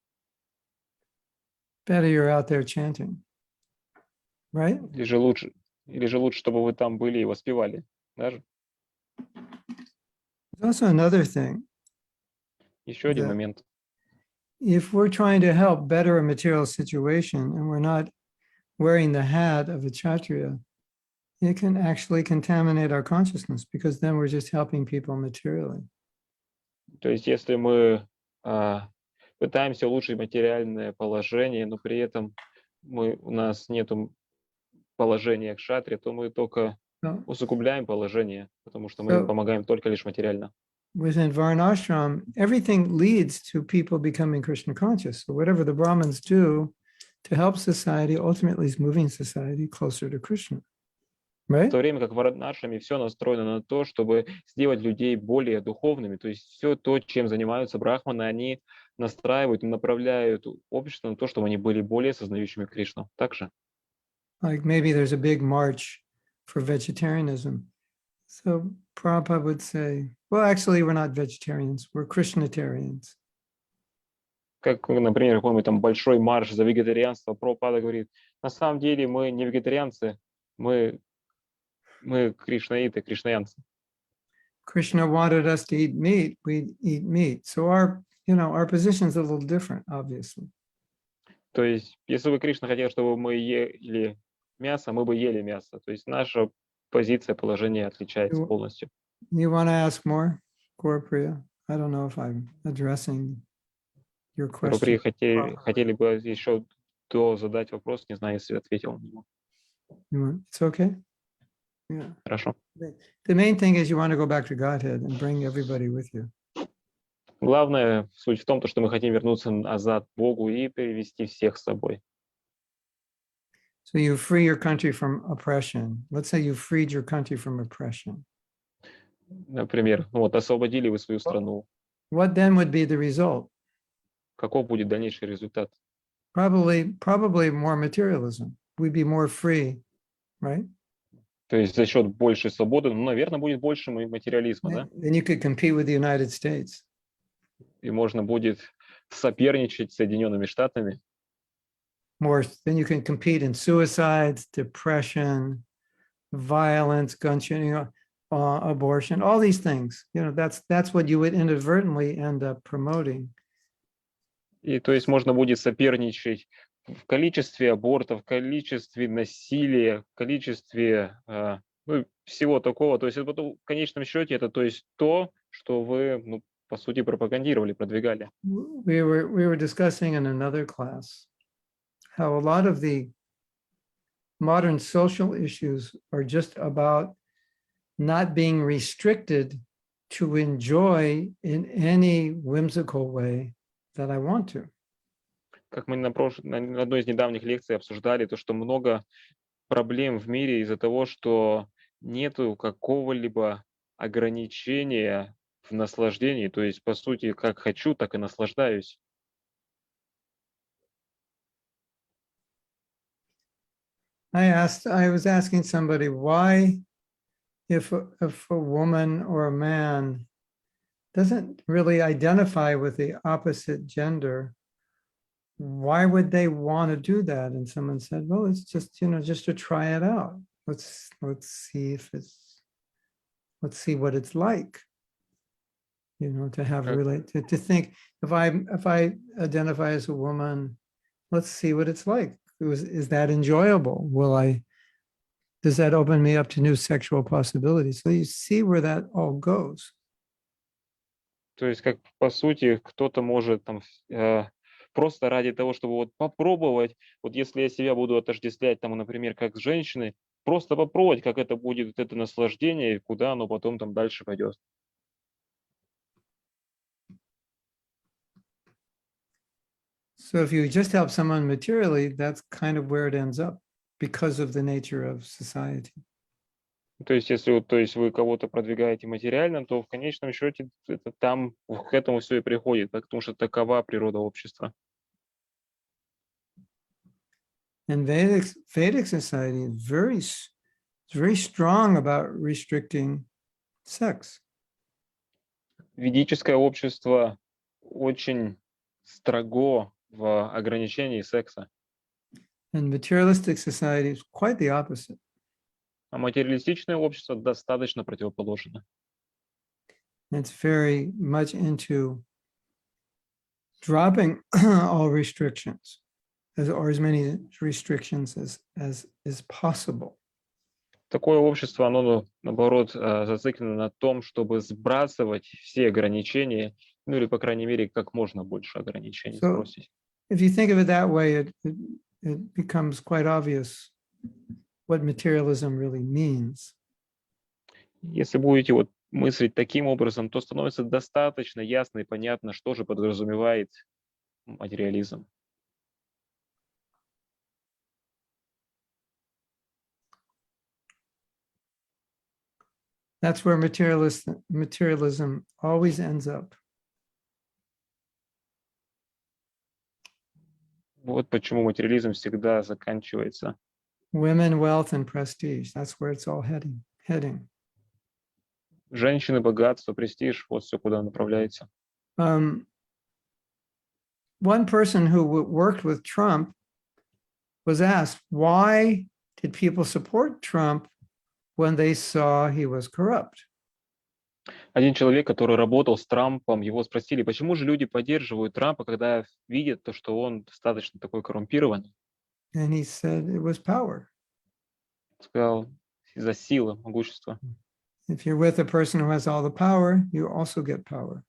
A: better you're out there chanting, right?
B: или же лучше, чтобы вы там были и воспевали. Даже
A: There's also another thing.
B: еще один
A: Да.
B: момент.
A: If we're trying to help better a material situation and we're not wearing the hat of a Kshatriya, it can actually contaminate our consciousness because then we're just helping people materially.
B: То есть если мы пытаемся улучшить материальное положение, но при этом у нас нет положения кшатри, то мы только
A: So
B: усугубляем положение, потому что мы
A: So-
B: помогаем только лишь материально.
A: within Varnashram, everything leads to people becoming Krishna conscious. So whatever the Brahmins do to help society ultimately is moving society closer to Krishna,
B: В
A: right?
B: то время как в Варанашраме все настроено на то, чтобы сделать людей более духовными. То есть все то, чем занимаются брахманы, они настраивают и направляют общество на то, чтобы они были более сознающими Кришну. Так же?
A: Like maybe there's a big march for vegetarianism. So Prabhupada would say, well, actually, we're not vegetarians, we're Krishnatarians.
B: Как, например, какой-нибудь там большой марш за вегетарианство, Прабхупада говорит, на самом деле мы не вегетарианцы, мы кришнаиты, кришнаянцы.
A: Krishna wanted us to eat meat, we eat meat. So our position is a little different, obviously.
B: То есть, если бы Кришна хотел, чтобы мы ели мясо, мы бы ели мясо. То есть наша позиция, положение отличается полностью.
A: You want to ask more, Gaurapriya? I don't know if I'm addressing your
B: Рупри,
A: question.
B: хотели бы еще задать вопрос, не знаю, если ответил на него.
A: It's okay? Yeah.
B: Хорошо.
A: The main thing is you want to go back to Godhead and bring everybody with you.
B: Главная суть в том, что мы хотим вернуться назад к Богу и перевести всех с собой.
A: So you free your country from oppression. Let's say you freed your country from oppression.
B: Например, вот освободили вы свою страну.
A: What then would be the result?
B: Каков будет дальнейший результат?
A: Probably more materialism. We'd be more free, right?
B: То есть за счет большей свободы, ну, наверное, будет больше материализма, да?
A: Then you could compete with the United States.
B: И можно будет соперничать с Соединенными Штатами.
A: Then you can compete in suicides, depression, violence, gun shooting, abortion, all these things. That's what you would inadvertently end up promoting.
B: И то есть можно будет соперничать в количестве абортов, в количестве насилия, в количестве всего такого. То есть это, в конечном счете это то есть то, что вы, по сути, пропагандировали, продвигали.
A: We were discussing in another class how a lot of the modern social issues are just about not being restricted to enjoy in any whimsical way that I want to.
B: Как мы на одной из недавних лекций обсуждали, то, что много проблем в мире из-за того, что нету какого-либо ограничения в наслаждении, то есть, по сути, как хочу, так и наслаждаюсь.
A: I was asking somebody why, if a woman or a man doesn't really identify with the opposite gender, why would they want to do that? And someone said, well, it's just, just to try it out. Let's see let's see what it's like, to have
B: Как
A: to think if I identify as a woman, let's see what it's like. Is that enjoyable? Does that open me up to new sexual possibilities? So you see where that all goes.
B: То есть, как по сути, кто-то может там просто ради того, чтобы вот попробовать, вот если я себя буду отождествлять, там, например, как с женщиной, просто попробовать, как это будет, вот это наслаждение, и куда оно потом там дальше пойдет.
A: So if you just help someone materially, that's kind of where it ends up because of the nature of society.
B: То есть, если вот, то есть вы кого-то продвигаете материально, то в конечном счете это там к этому все и приходит, потому что такова природа общества.
A: And Vedic society is very strong about restricting sex.
B: Ведическое общество очень строго в ограничении секса,
A: And materialistic society is quite the opposite.
B: а материалистичное общество достаточно противоположно.
A: It's very much into dropping all restrictions, or as many restrictions as is possible.
B: Такое общество, оно, наоборот, зациклено на том, чтобы сбрасывать все ограничения, ну или, по крайней мере, как можно больше ограничений
A: So
B: сбросить.
A: if you think of it that way, it becomes quite obvious what materialism really means.
B: Если будете вот мыслить таким образом, то становится достаточно ясно и понятно, что же подразумевает материализм.
A: That's where materialism always ends up.
B: Вот почему материализм всегда заканчивается.
A: Women, wealth, and prestige. That's where it's all heading.
B: Женщины, богатство, престиж, вот все, куда направляется.
A: One person who worked with Trump was asked, why did people support Trump when they saw he was corrupt?
B: Один человек, который работал с Трампом, его спросили, почему же люди поддерживают Трампа, когда видят то, что он достаточно такой коррумпированный.
A: And he said it was power.
B: Сказал, из-за силы, могущества.
A: If you're with a person who has all the power, you also get power.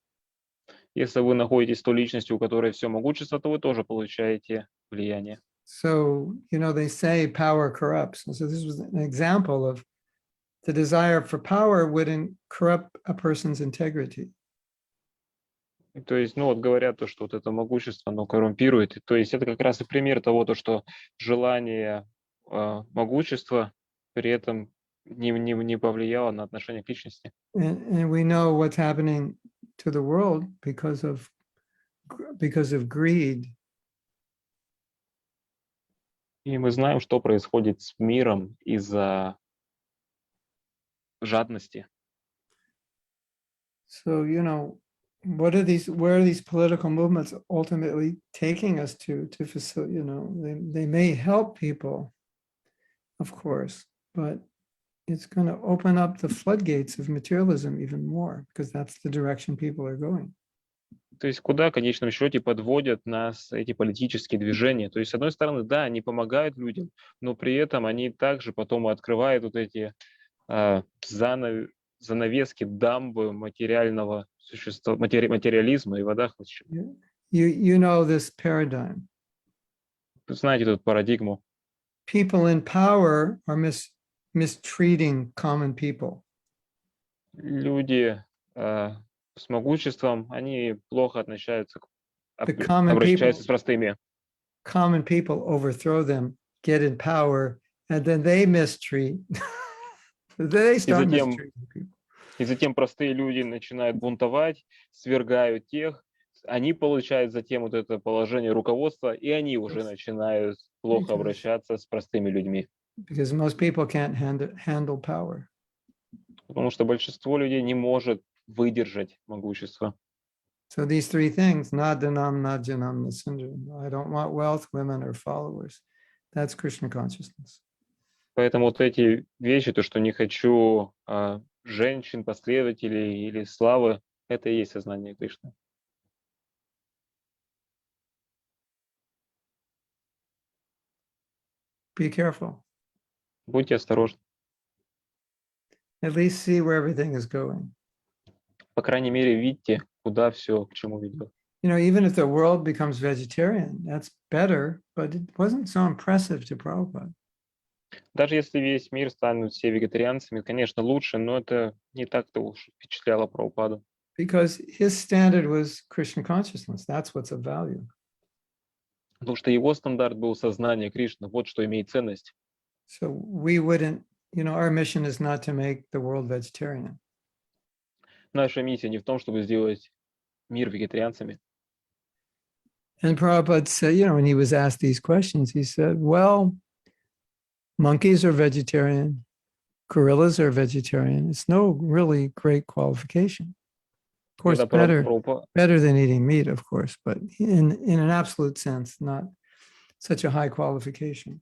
B: Если вы находитесь с той личностью, у которой все могущество, то вы тоже получаете влияние.
A: So, they say power corrupts. And so this was an example of the desire for power would corrupt a person's integrity.
B: То есть, вот говорят то, что вот это могущество, оно коррумпирует. То есть это как раз и пример того, то, что желание могущества при этом не повлияло на отношение к личности.
A: And we know what's happening to the world because of greed.
B: И мы знаем, что происходит с миром из-за жадности.
A: So, where are these political movements ultimately taking us to facilitate, they may help people, of course, but it's going to open up the floodgates of materialism even more, because that's the direction people are going.
B: То есть куда в конечном счете подводят нас эти политические движения? То есть, с одной стороны, да, они помогают людям, но при этом они также потом открывают вот эти занавески, дамбы материального существа, материализма и вода хлещет.
A: You know this paradigm.
B: Вы знаете эту парадигму.
A: People in power are mistreating common people.
B: Люди с могуществом, они плохо относятся,
A: обращаются
B: с простыми.
A: Common people overthrow them, get in power, and then they mistreat. They start mistreating people.
B: И затем простые люди начинают бунтовать, свергают тех, они получают затем вот это положение руководства, и они уже начинают плохо
A: Because-
B: обращаться с простыми людьми.
A: Because most people can't handle power.
B: Потому что большинство людей не может выдержать могущество.
A: So these three things, nadanam, najanam, nasindram. I don't want wealth, women, or followers. That's Krishna consciousness.
B: Поэтому вот эти вещи, то, что не хочу женщин, последователей или славы, это и есть сознание Кришны.
A: Be careful.
B: Будьте осторожны.
A: At least see where everything is going.
B: По крайней мере, видите, куда все, к чему ведет.
A: You know, even if the world becomes vegetarian, that's better, but it wasn't so impressive to Prabhupada.
B: Даже если весь мир станут все вегетарианцами, конечно, лучше, но это не так-то уж впечатляло Прабхупаду.
A: Because his standard was Krishna consciousness. That's what's of value.
B: Потому что его стандарт был сознание Кришны, вот что имеет ценность.
A: So we wouldn't, you know, our mission is not to make the world vegetarian.
B: Наша миссия не в том, чтобы сделать мир вегетарианцами.
A: And Prabhupada said, you know, when he was asked these questions, he said, well, monkeys are vegetarian, gorillas are vegetarian. It's no really great qualification. Of course,
B: Когда
A: better than eating meat, of course, but in an absolute sense, not such a high qualification.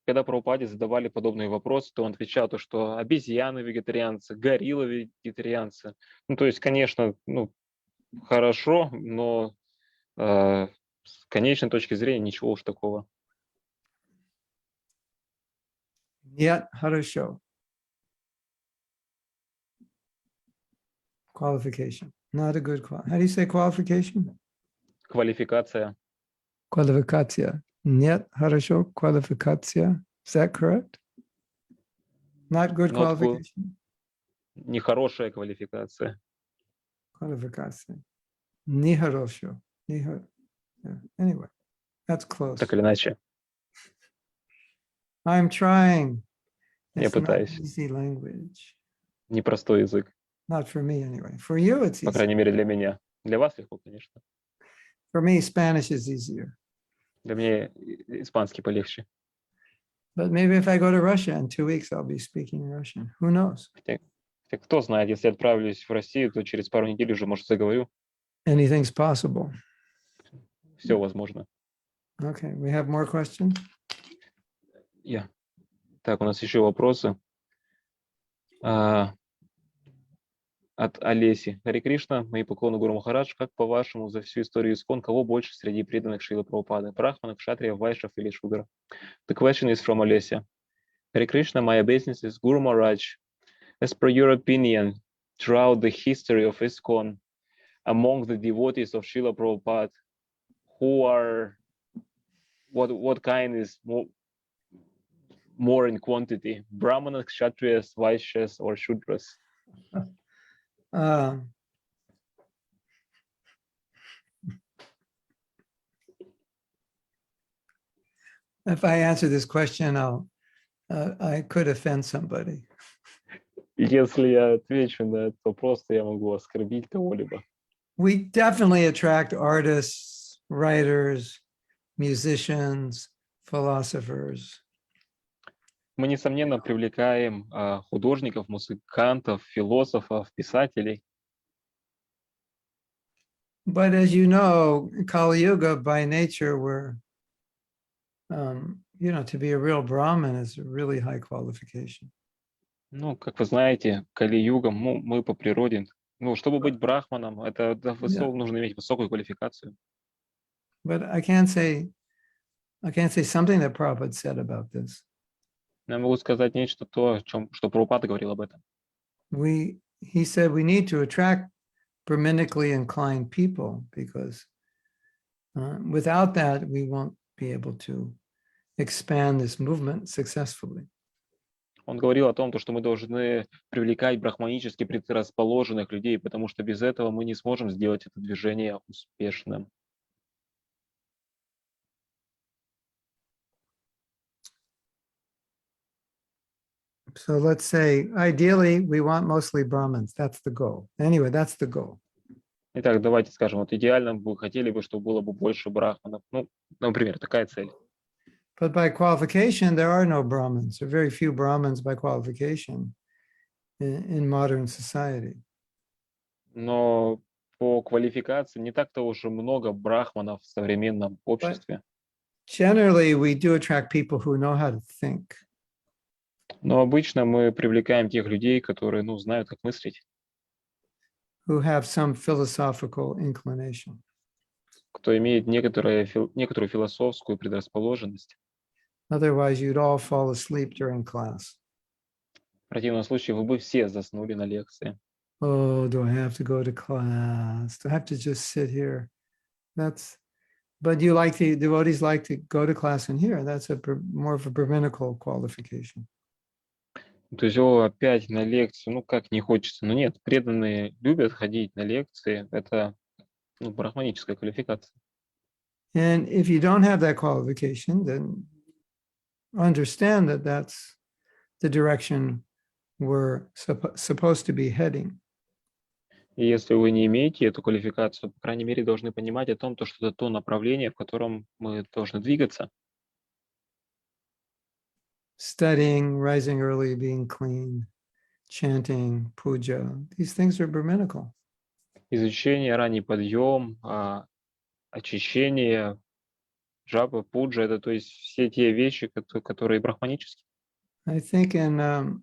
B: Когда Прабхупаде задавали подобные вопросы, то он отвечал, то, что обезьяны вегетарианцы, гориллы вегетарианцы. Ну, то есть, конечно, ну, хорошо, но с конечной точки зрения ничего уж такого.
A: Yet, harasho. Qualification. Not a good How do you say qualification?
B: Квалификация.
A: Qualificatia. Нет, хорошо, qualificatia. Is that correct? Not good
B: Not good.
A: qualification?
B: Нехорошая квалификация.
A: Qualificatia. Не хорошо. Yeah. Anyway, that's close.
B: Так или иначе,
A: I'm trying.
B: я
A: It's not
B: пытаюсь.
A: easy language.
B: Непростой язык.
A: Not for me anyway. For you, it's
B: По
A: easy.
B: крайней мере, для меня. Для вас легко, конечно.
A: For me, Spanish is easier.
B: Для меня испанский полегче.
A: But maybe if I go to Russia in 2 weeks, I'll be speaking Russian. Who knows?
B: Хотя, кто знает, если я отправлюсь в Россию, то через пару недель уже, может, заговорю.
A: Anything's possible.
B: Все возможно.
A: Okay, we have more questions?
B: Так, у нас еще вопросы. От Олеси. Хари Кришна, мои поклоны Гуру Махарадж. Как по-вашему, за всю историю ИСККОН, кого больше среди преданных Шрилы Прабхупады? Брахманов, Кшатриев, Вайшев или Шудра? The question is from Олеся. Hare Krishna, my business is Guru Maharaj. As per your opinion, throughout the history of ISKCON, among the devotees of Srila Prabhupada, who are, what kind is more in quantity? Brahmanas, Kshatriyas, Vaishyas, or Shudras?
A: If I answer this question, I could offend somebody.
B: Если я отвечу на этот вопрос, то я могу оскорбить кого-либо.
A: We definitely attract artists, writers, musicians, philosophers.
B: Мы, несомненно, привлекаем художников, музыкантов, философов, писателей.
A: But as you know, Kali Yuga by nature, we're, to be a real Brahmin is a really high qualification.
B: Ну, как вы знаете, Кали-юга, мы по природе, чтобы быть брахманом, это нужно иметь высокую квалификацию.
A: But I can't say something that Prabhupada said about this.
B: Я могу сказать нечто что Прабхупада говорил об этом.
A: He said we need to attract Brahminically inclined people because without that, we won't be able to expand this movement successfully.
B: Он говорил о том, что мы должны привлекать брахманически предрасположенных людей, потому что без этого мы не сможем сделать это движение успешным.
A: So let's say, ideally, we want mostly Brahmins. That's the goal. Anyway, that's the goal.
B: Итак, давайте скажем, вот идеально вы хотели бы, чтобы было бы больше брахманов. Ну, например, такая цель.
A: But by qualification, there are no Brahmins. There are very few Brahmins by qualification in modern society.
B: Но по квалификации не так-то уж и много брахманов в современном обществе.
A: Generally, we do attract people who know how to think.
B: Но обычно мы привлекаем тех людей, которые, ну, знают, как мыслить,
A: Who have some philosophical inclination.
B: кто имеет некоторую философскую предрасположенность.
A: Otherwise, you'd all fall asleep during class.
B: В противном случае вы бы все заснули на лекции.
A: Oh, do I have to go to class? Do I have to just sit here? But devotees like to go to class and hear. That's more of a Brahminical qualification.
B: То есть, о, опять на лекцию, ну как не хочется. Но нет, преданные любят ходить на лекции. Это, ну, брахманическая квалификация.
A: And if you don't have that qualification, then understand that that's the direction we're supposed to be heading.
B: И если вы не имеете эту квалификацию, по крайней мере, должны понимать о том, что это то направление, в котором мы должны двигаться.
A: Studying, rising early, being clean, chanting, puja, these things are Brahminical.
B: Изучение, ранний подъем, очищение, джапа, пуджа, это то есть все те вещи, которые брахманические.
A: I think in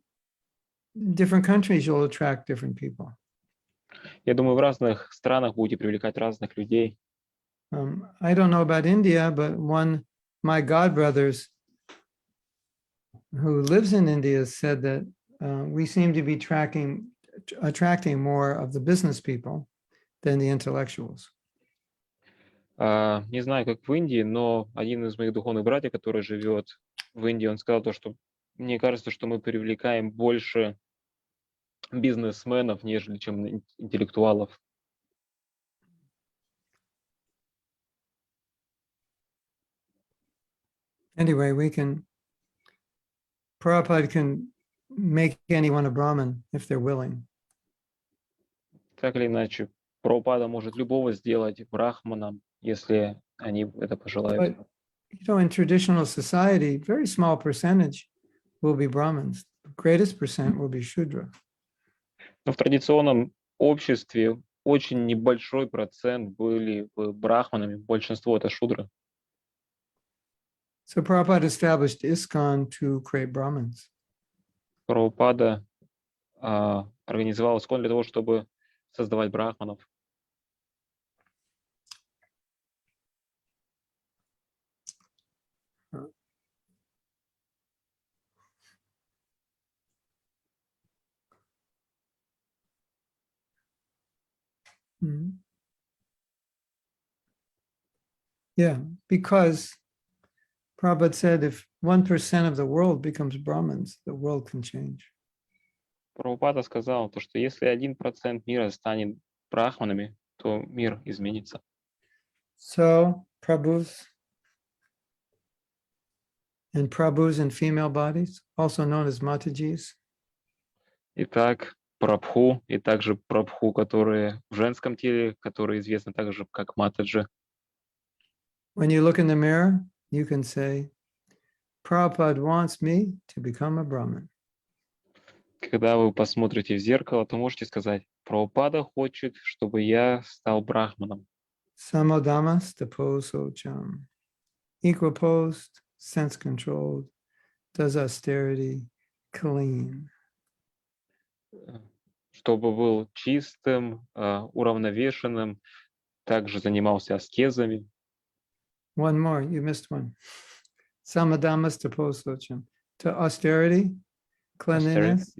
A: different countries, you'll attract different people.
B: Я думаю, в разных странах будете привлекать разных людей.
A: I don't know about India, but my godbrothers who lives in India said that we seem to be attracting more of the business people than the intellectuals.
B: Не знаю, как в Индии, но один из моих духовных братьев, который живет в Индии, он сказал то, что мне кажется, что мы привлекаем больше бизнесменов, нежели чем интеллектуалов.
A: Anyway, Prabhupada can make anyone a Brahmin if they're willing.
B: Так или иначе, Прабхупада может любого сделать брахманом, если они это пожелают.
A: But, in traditional society, very small percentage will be Brahmins. The greatest percent will be Shudra.
B: Но в традиционном обществе очень небольшой процент были брахманами, большинство это шудры.
A: So Prabhupada established ISKCON to create Brahmins.
B: Прабхупада организовал искон для того, чтобы создавать брахманов.
A: Yeah, because Prabhupada said if 1% of the world becomes Brahmins, the world can change.
B: Прабхупада сказал, то, что если 1% мира станет брахманами, то мир изменится.
A: So Prabhus in female bodies, also known as Matajis.
B: Итак, прабху и также прабху, которые в женском теле, которые известны также как матаджи.
A: When you look in the mirror, you can say, Prabhupada wants me to become a Brahmin.
B: Когда вы посмотрите в зеркало, то можете сказать, Прабхупада хочет, чтобы я стал брахманом.
A: Samadamas taposocham. Equiposed, sense-controlled, does austerity, clean.
B: Чтобы был чистым, уравновешенным, также занимался аскезами.
A: One more, you missed one. Samadamas taposocham. To austerity, cleanliness,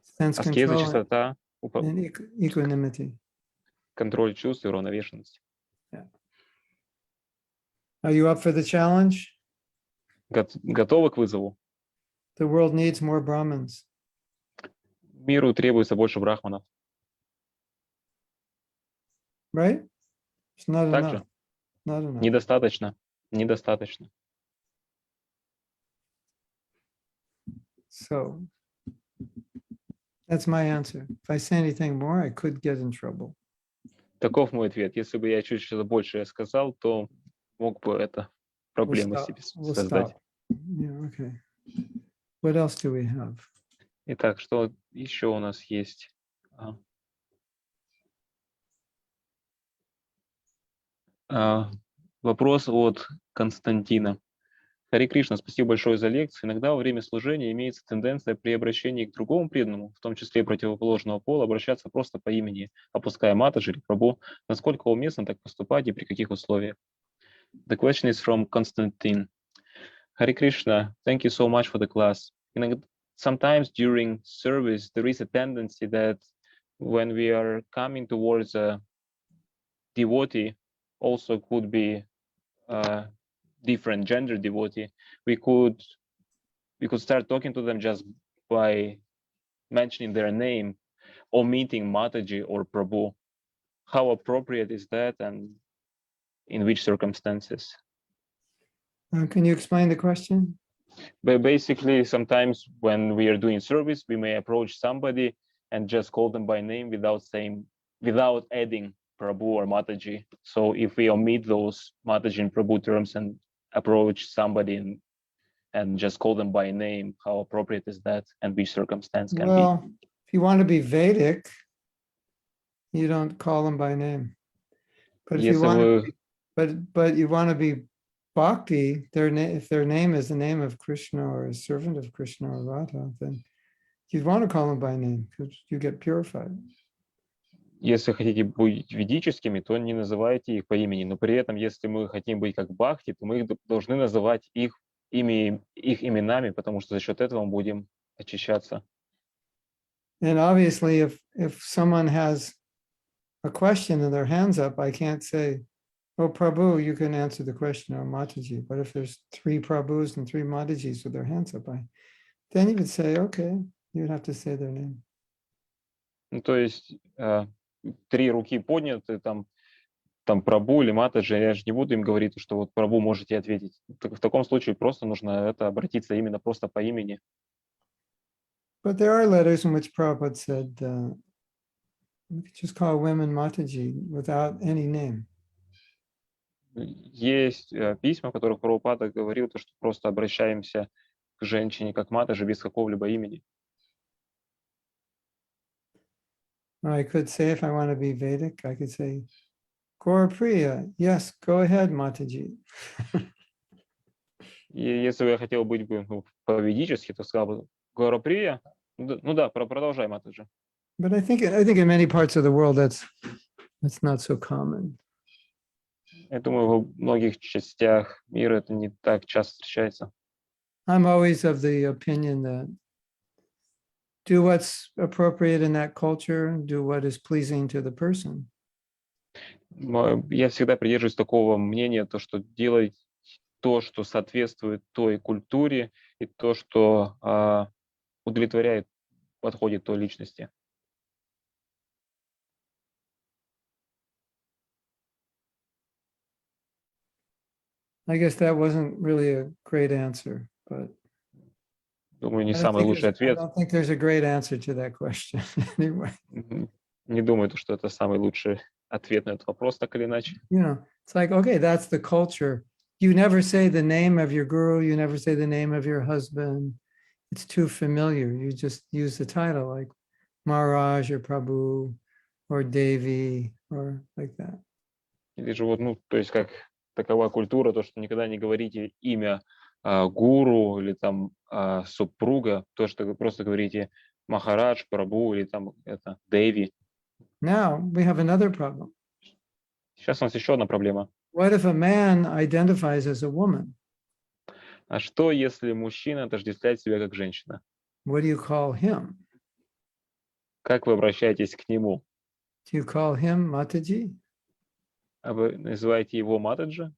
A: sense
B: Аскеза,
A: control,
B: чистота,
A: and equanimity.
B: контроль чувств и уравновешенность.
A: Are you up for the challenge?
B: Готовы к вызову?
A: The world needs more Brahmins.
B: Миру требуется больше брахманов.
A: Right? It's not
B: Так
A: enough.
B: же?
A: Not enough.
B: Недостаточно. Недостаточно.
A: So That's my answer. If I say anything more, I could get in trouble.
B: Таков мой ответ. Если бы я чуть что-то больше сказал, то мог бы это
A: We'll
B: проблемы
A: stop.
B: себе
A: We'll
B: создать.
A: stop. Yeah, okay. What else do we have?
B: Итак, что еще у нас есть? Вопрос от Константина. Харе Кришна, спасибо большое за лекцию. Иногда во время служения имеется тенденция при обращении к другому преданному, в том числе и противоположного пола, обращаться просто по имени, опуская Матаджи или Прабху. Насколько уместно так поступать и при каких условиях? The question is from Konstantin. Hare Krishna, thank you so much for the class. Sometimes during service, there is a tendency that when we are coming towards a devotee, also could be different gender devotee, we could start talking to them just by mentioning their name, omitting Mataji or Prabhu. How appropriate is that, and in which circumstances?
A: Can you explain the question?
B: But basically, sometimes when we are doing service, we may approach somebody and just call them by name without adding Prabhu or Mataji. So if we omit those Mataji and Prabhu terms and approach somebody and just call them by name, how appropriate is that, and which circumstance can be?
A: Well, if you want to be Vedic, you don't call them by name. But if you want, but you want to be Bhakti, if their name is the name of Krishna or a servant of Krishna or Radha, then you'd want to call them by name because you get purified.
B: Если хотите быть ведическими, то не называйте их по имени. Но при этом, если мы хотим быть как Бхакти, то мы должны называть их именами, потому что за счет этого мы будем очищаться.
A: And obviously, if someone has a question and their hands up, I can't say, "Oh, Prabhu, you can answer the question," or Mataji. But if there's 3 Prabhus and 3 Matajis with their hands up, then you would say, okay, you would have to say their name.
B: Ну, то есть 3 руки подняты, там Прабху или Матаджи, я же не буду им говорить, что вот Прабху можете ответить. В таком случае просто нужно обратиться именно просто по имени.
A: But there are letters in which Prabhupada said, we could just call women Mataji without any name.
B: Есть письма, в которых Прабхупада говорил, то, что просто обращаемся к женщине как Матаджи без какого-либо имени.
A: I could say, if I want to be Vedic, I could say, Gaurapriya, yes, go ahead, Mataji.
B: И если бы я хотел быть по-ведически, то сказал бы Гаураприя. Ну да, продолжай, Матаджи.
A: But I think in many parts of the world that's not so common.
B: Я думаю, в многих частях мира это не так часто встречается.
A: I'm always of the opinion that do what's appropriate in that culture, do what is pleasing to the person.
B: Я всегда придерживаюсь такого мнения, то, что делать то, что соответствует той культуре, и то, что удовлетворяет, подходит той личности.
A: I guess that wasn't really a great answer, but
B: Думаю, не самый лучший
A: I
B: ответ.
A: don't think there's a great answer to that question anyway.
B: Не думаю, что это самый лучший ответ на этот вопрос, так или иначе.
A: You know, it's like, okay, that's the culture. You never say the name of your guru, you never say the name of your husband. It's too familiar. You just use the title like Maharaj or Prabhu or Devi or like that.
B: Или же вот, то есть как такова культура, то, что никогда не говорите имя гуру или там супруга, то, что вы просто говорите Махарадж, Прабху или там это Деви.
A: Now we have another problem.
B: Сейчас у нас еще одна проблема.
A: What if a man identifies as a woman?
B: А что, если мужчина отождествляет себя как женщина?
A: What do you call him?
B: Как вы обращаетесь к нему?
A: Do you call him Mataji?
B: А вы называете его Матаджи?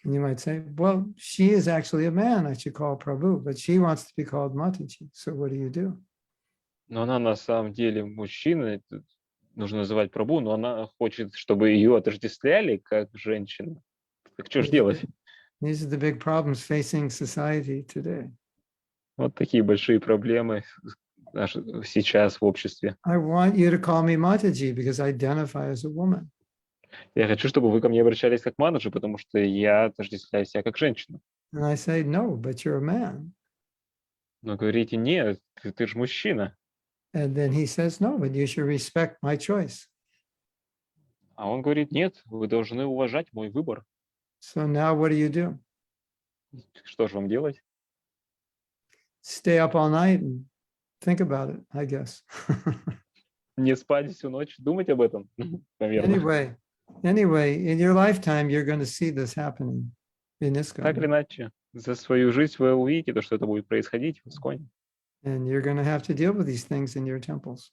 A: And you might say, well, she is actually a man. I should call Prabhu, but she wants to be called Mataji. So what do you do?
B: Но она на самом деле мужчина, нужно называть Прабху, но она хочет, чтобы ее отождествляли как женщину. Так что же делать?
A: These are the big problems facing society today.
B: Вот такие большие проблемы, сейчас в обществе.
A: I want you to call me Mataji because I identify as a woman.
B: Я хочу, чтобы вы ко мне обращались как Манаджи, потому что я отождествляю себя как женщина.
A: And I say, no, but you're a man.
B: Но говорите, нет, ты же мужчина.
A: And then he says, no, but you should respect my choice.
B: А он говорит, нет, вы должны уважать мой выбор.
A: So now what do?
B: Что же вам делать?
A: Stay up all night and think about it, I guess.
B: Не спать всю ночь, думать об этом, наверное.
A: Anyway, in your lifetime, you're going to see this happening in
B: Так или
A: ISKCON.
B: иначе, за свою жизнь вы увидите, то, что это будет происходить в Исконе.
A: And you're going to have to deal with these things in your temples.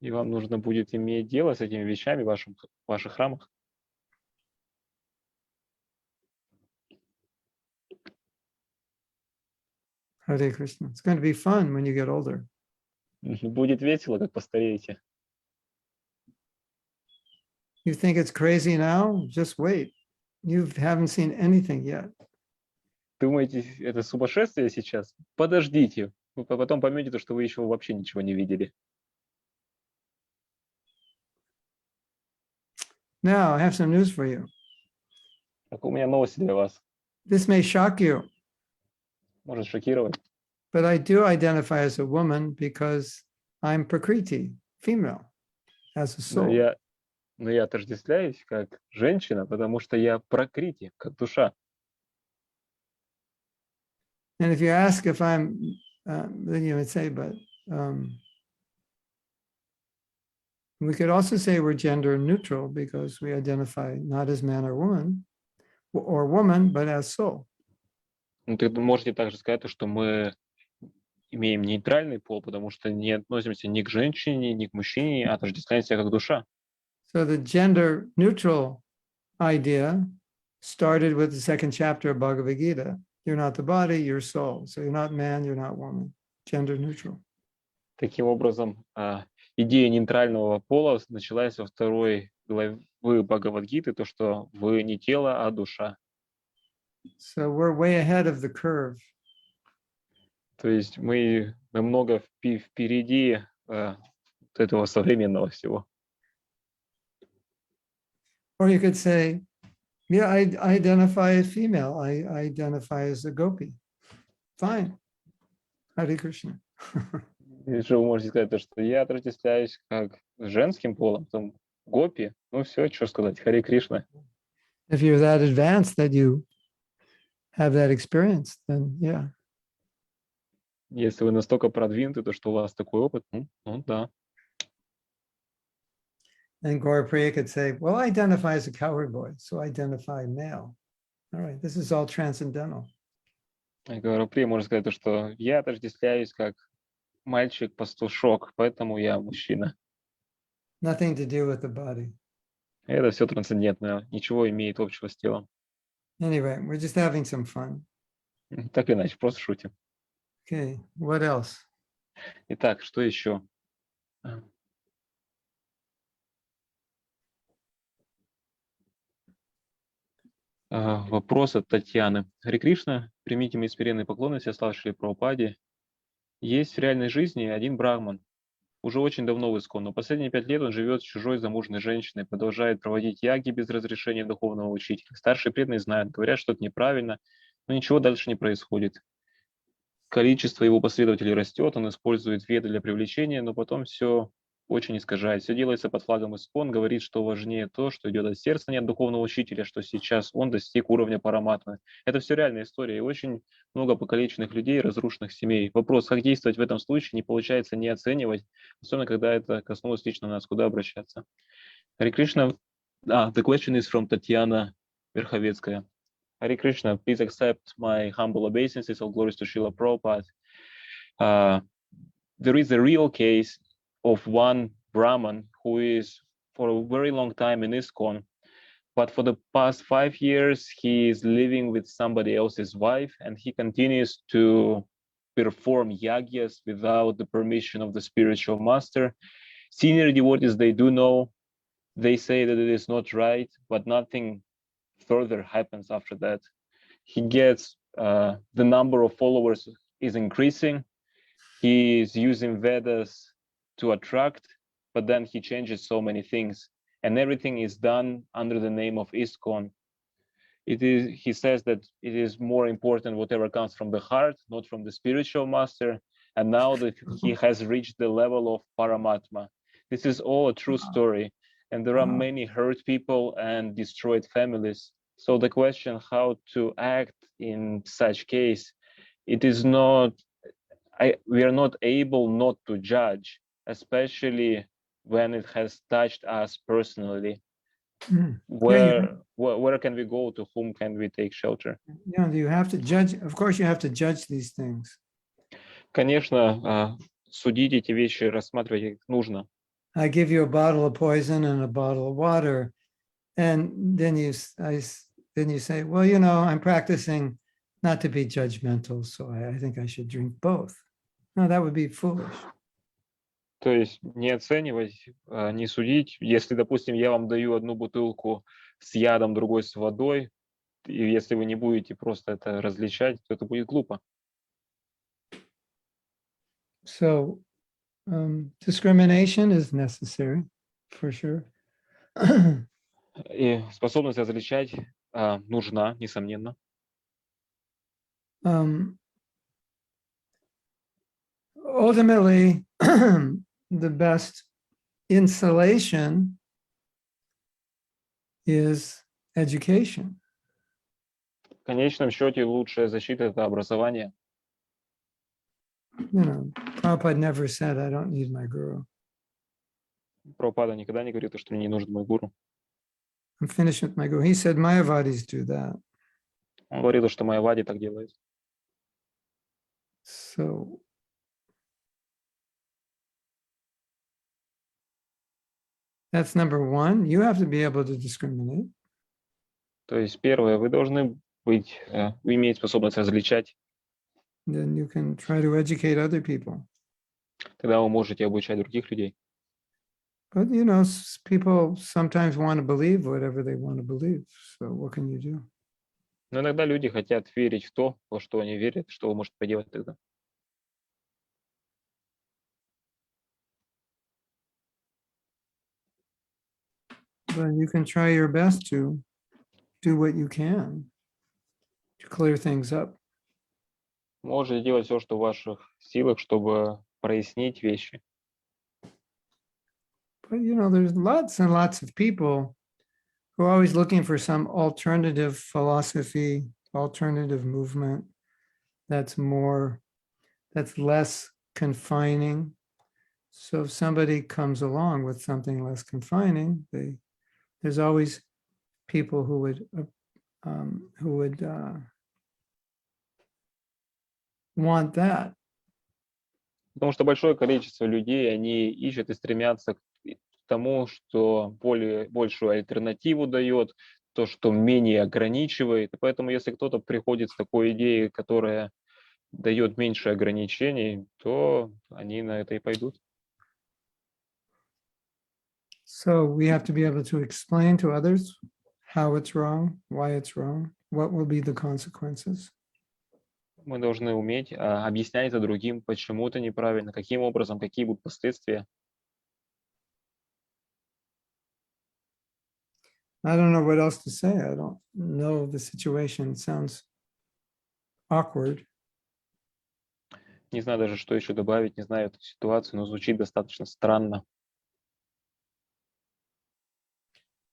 B: И вам нужно будет иметь дело с этими вещами в ваших храмах.
A: Hare Krishna. It's going to be fun when you get older.
B: Будет весело, как постареете.
A: You think it's crazy now? Just wait. You haven't seen anything yet.
B: Думаете, это сумасшествие сейчас? Подождите. Вы потом поймете, то, что вы еще вообще ничего не видели.
A: Now, I have some news for you.
B: Так, у меня новости для вас.
A: This may shock you,
B: Может шокировать.
A: but I do identify as a woman because I'm Prakriti, female, as a
B: Но
A: soul.
B: я отождествляюсь как женщина, потому что я пракрити, как душа.
A: And if you ask if I'm, then you would say, but we could also say we're gender neutral because we identify not as man or woman, but as soul.
B: Ну, ты можете также сказать, что мы имеем нейтральный пол, потому что не относимся ни к женщине, ни к мужчине, а отождествляем себя как душа.
A: So the gender neutral idea started with the second chapter of Bhagavad Gita. You're not the body, you're soul. So you're not man, you're not woman. Gender neutral.
B: Таким образом, идея нейтрального пола началась во второй главы Бхагавад-гиты, то, что вы не тело, а душа.
A: So we're way ahead of the curve.
B: То есть мы намного впереди этого современного всего.
A: Or you could say, yeah, I identify as female. I identify as a gopi. Fine. Hare Krishna.
B: Еще вы можете сказать, что я отождествляюсь как женским полом, там гопи, ну все, что сказать, Харе Кришна.
A: If you're that advanced that you have that experience, then yeah.
B: Если вы настолько продвинуты, то что у вас такой опыт, ну да.
A: And Gaurapriya could say, well, I identify as a cowherd boy, so I identify male. All right, this is all transcendental.
B: Gaurapriya может сказать, что я отождествляюсь как мальчик-пастушок, поэтому я мужчина.
A: Nothing to do with the body.
B: Это все трансцендентное, ничего имеет общего с телом.
A: Anyway, we're just having some fun.
B: Так или иначе, просто шутим.
A: Okay, what else?
B: Итак, что еще? Вопрос от Татьяны. Харе Кришна, примите мои смиренные поклоны, все славшие Прабхупаде. Есть в реальной жизни один брахман, уже очень давно в Искон, но последние 5 лет он живет с чужой замужней женщиной, продолжает проводить яги без разрешения духовного учителя. Старшие преданные знают, говорят, что это неправильно, но ничего дальше не происходит. Количество его последователей растет, он использует веды для привлечения, но потом все очень искажает. Все делается под флагом Искон, говорит, что важнее то, что идет от сердца, не от духовного учителя, что сейчас он достиг уровня параматмы. Это все реальная история, и очень много покалеченных людей, разрушенных семей. Вопрос, как действовать в этом случае, не получается не оценивать, особенно когда это коснулось лично нас, куда обращаться. Харе Кришна, the question is from Tatiana Верховецкая. Hare Krishna, please accept my humble obeisances, all glories to Srila Prabhupada. There is a real case of one Brahman who is for a very long time in ISKCON, but for the past 5 years, he is living with somebody else's wife, and he continues to perform yagyas without the permission of the spiritual master. Senior devotees, they do know, they say that it is not right, but nothing further happens after that. He gets, the number of followers is increasing. he is using Vedas to attract, but then he changes so many things, and everything is done under the name of ISKCON. He says that it is more important whatever comes from the heart, not from the spiritual master. And now that he has reached the level of Paramatma, this is all a true story. And there are
A: Wow.
B: many hurt people and destroyed families. So the question how to act in such case, it is not, we are not able not to judge, especially when it has touched us personally.
A: Mm.
B: Where can we go? To whom can we take shelter?
A: Yeah, you have to judge. Of course, you have to judge these things.
B: Конечно, судить эти вещи, рассматривать их нужно.
A: I give you a bottle of poison and a bottle of water, and then you say, well, you know, I'm practicing not to be judgmental, so I think I should drink both. No, that would be foolish.
B: То есть не оценивать, не судить. Если, допустим, я вам даю одну бутылку с ядом, другой с водой, и если вы не будете просто это различать, то это будет глупо.
A: So discrimination is necessary, for sure.
B: И способность различать нужна, несомненно.
A: Ultimately, the best insulation is education.
B: В конечном счете лучшая защита — это образование.
A: You know, Prabhupada never said, I don't need my guru.
B: Прабхупада никогда не говорит, что мне не нужен мой гуру.
A: I'm finished with my guru. He said, Mayavadis do that.
B: Он говорил, что Майявади так делает.
A: So that's number one. You have to be able to discriminate.
B: То есть первое, вы должны быть, иметь способность различать.
A: Then you can try to educate other people.
B: Тогда вы можете обучать других людей.
A: But, you know, people sometimes want to believe whatever they want to believe. So what can you do?
B: Но иногда люди хотят верить в то, во что они верят, что вы можете поделать тогда.
A: But you can try your best to do what you can to clear things up.
B: Можете делать все, что в ваших силах, чтобы прояснить вещи.
A: But, you know, there's lots and lots of people who are always looking for some alternative philosophy, alternative movement that's less confining. So if somebody comes along with something less confining, there's always people who would want that.
B: Потому что большое количество людей, они ищут и стремятся к тому, что большую альтернативу дает, то, что менее ограничивает. И поэтому, если кто-то приходит с такой идеей, которая дает меньше ограничений, то они на это и пойдут.
A: So we have to be able to explain to others how it's wrong, why it's wrong, what will be the consequences.
B: Мы должны уметь объяснять это другим, почему это неправильно, каким образом, какие будут последствия.
A: I don't know what else to say. I don't know the situation. It sounds awkward.
B: Не знаю даже, что еще добавить, не знаю эту ситуацию, но звучит достаточно странно.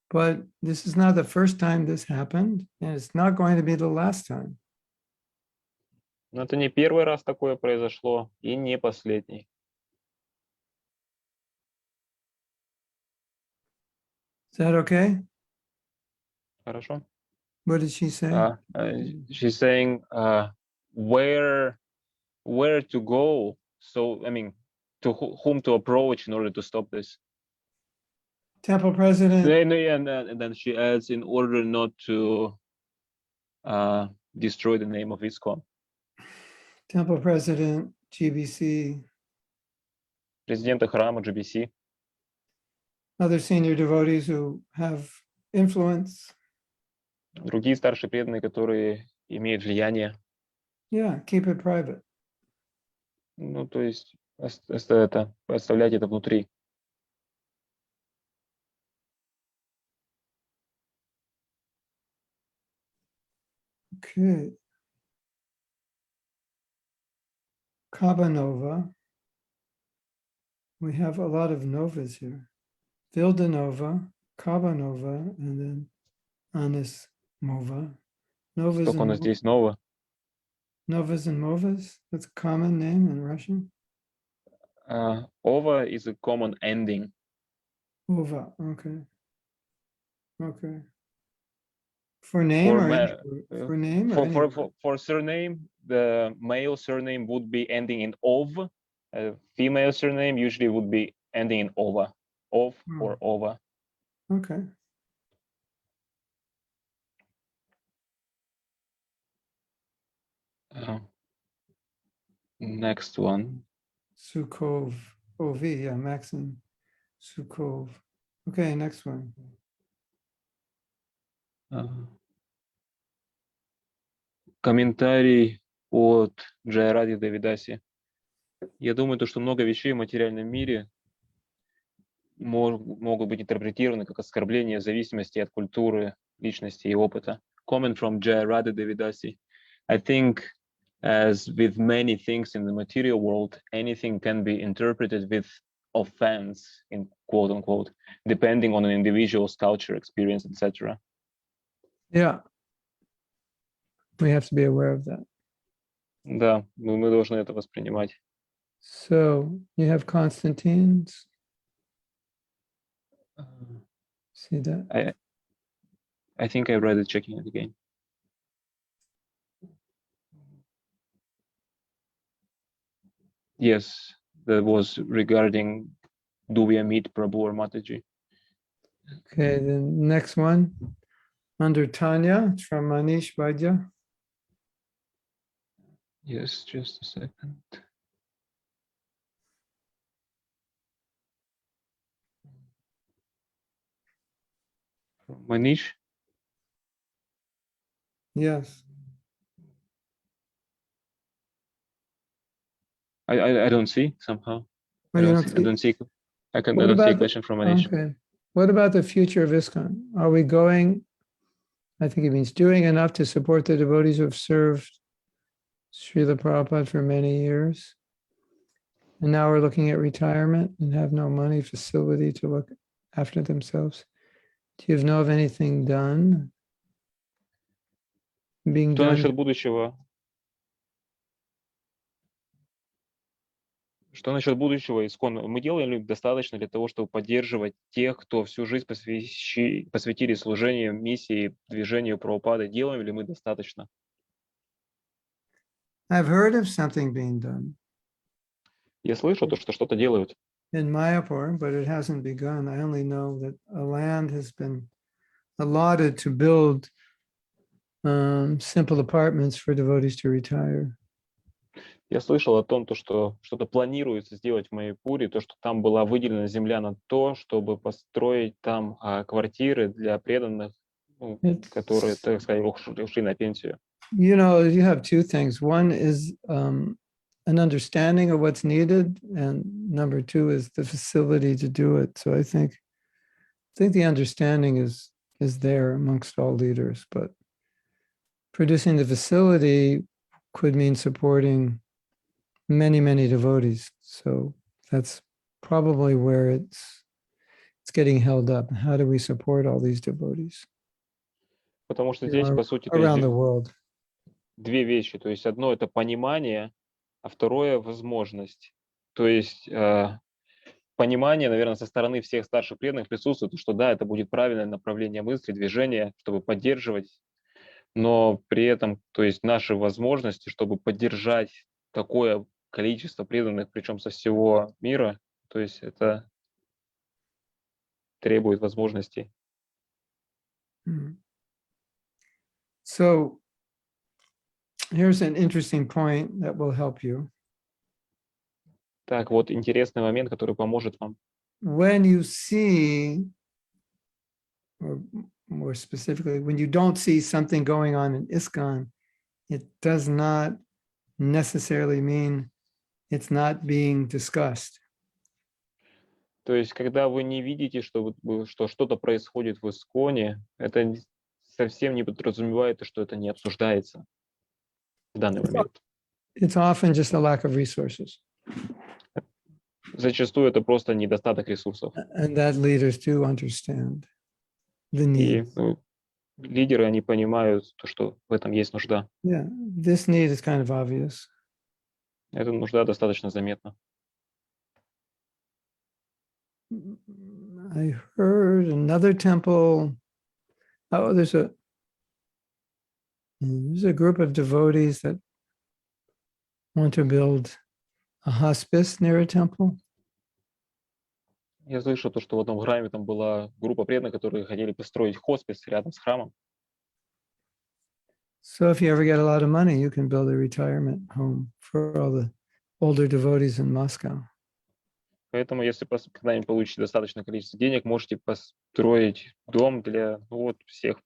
A: But this is not the first time this happened, and it's not going to be the last time.
B: Но это не первый раз такое произошло и не последний.
A: Is that okay?
B: Хорошо.
A: What did she say?
B: She's saying where to go. So, I mean, to whom to approach in order to stop this.
A: Temple president,
B: And then she adds, in order not to destroy the name of ISKCON.
A: temple president, GBC,
B: Президента храма GBC,
A: other senior devotees who have influence.
B: другие старшие преданные, которые имеют влияние.
A: Yeah, keep it private.
B: Ну, то есть это, оставлять это внутри.
A: Okay. Kabanova. We have a lot of novas here. Vildanova, Kabanova, and then Anismova. Novas
B: Сколько у нас
A: and
B: здесь нового?
A: Novas and Movas. That's a common name in Russian.
B: Ova is a common ending.
A: Ova. Okay. Okay. For name
B: For,
A: or
B: ma-
A: any, for name or
B: for,
A: any
B: for,
A: word?
B: for, for surname, the male surname would be ending in ov. Female surname usually would be ending in ova. Ov or ova.
A: Okay.
B: Next one.
A: Sukhov. OV. Yeah, Maxim. Sukhov. Okay, next one.
B: Комментарий от Джайради Давидаси. Я думаю, то, что много вещей в материальном мире могут быть интерпретированы как оскорбление в зависимости от культуры, личности и опыта. Comment from Jayaradi Devidasi. I think, as with many things in the material world, anything can be interpreted with offense, in quote unquote, depending on an individual's culture, experience, etc.
A: Yeah. We have to be aware of that.
B: Да, мы должны это воспринимать.
A: So you have Constantine's. See that?
B: I think I read it, checking it again. Yes, that was regarding do we meet Prabhu or Mataji.
A: Okay, the next one. Under Tanya, it's from Manish Vaidya.
B: Yes, just a second. Manish?
A: Yes.
B: I don't see somehow.
A: Oh,
B: I
A: you
B: don't
A: don't
B: see, I
A: see-
B: don't see. I
A: What
B: don't see a
A: about-
B: question from Manish.
A: Okay. What about the future of ISKCON? Are we going, I think it means doing enough to support the devotees who have served Srila Prabhupada for many years? And now we're looking at retirement and have no money, facility to look after themselves. Do you know of anything done? Being
B: Что
A: done?
B: насчет будущего? Что насчет будущего ИСККОН? Мы делали достаточно для того, чтобы поддерживать тех, кто всю жизнь посвятили служению, миссии, движению Прабхупады? Делаем ли мы достаточно?
A: I've heard of something being done
B: Я слышу то, что что-то делают.
A: in Mayapur, but it hasn't begun. I only know that a land has been allotted to build simple apartments for devotees to retire.
B: Я слышал о том, то, что что-то планируется сделать в Майяпуре, то, что там была выделена земля на то, чтобы построить там квартиры для преданных, ну, которые, так сказать, ушли на пенсию.
A: You know, you have two things. One is an understanding of what's needed, and number two is the facility to do it. So I think the understanding is there amongst all leaders, but producing the facility could mean supporting many devotees. So that's probably where it's getting held up. How do we support all these devotees
B: Потому что здесь, по сути,
A: around the world?
B: Две вещи. То есть одно — это понимание, а второе — возможность. То есть понимание, наверное, со стороны всех старших преданных присутствует, что да, это будет правильное направление мысли, движения, чтобы поддерживать, но при этом, то есть наши возможности, чтобы поддержать такое количество преданных, причем со всего мира, то есть это требует возможностей.
A: So here's an interesting point that will help you.
B: Так, вот интересный момент, который поможет вам.
A: When you see, or more specifically, when you don't see something going on in ISKCON, it does not necessarily mean it's not being discussed.
B: То есть, когда вы не видите, что что-то происходит в Исконе, это совсем не подразумевает, что это не обсуждается в данный момент.
A: It's often just a lack of resources,
B: Зачастую это просто недостаток ресурсов.
A: and that leaders do understand the need.
B: И лидеры, они понимают, что в этом есть нужда.
A: Yeah, this need is kind of obvious.
B: Эта нужда достаточно заметна.
A: I heard another temple. Oh, there's a group of devotees that want to build a hospice near a temple.
B: Я слышал, что в одном храме там была группа преданных, которые хотели построить хоспис рядом с храмом.
A: So if you ever get a lot of money, you can build a retirement home for all the older devotees in Moscow.
B: Поэтому, если когда-нибудь получите достаточное количество денег, можете построить дом для всех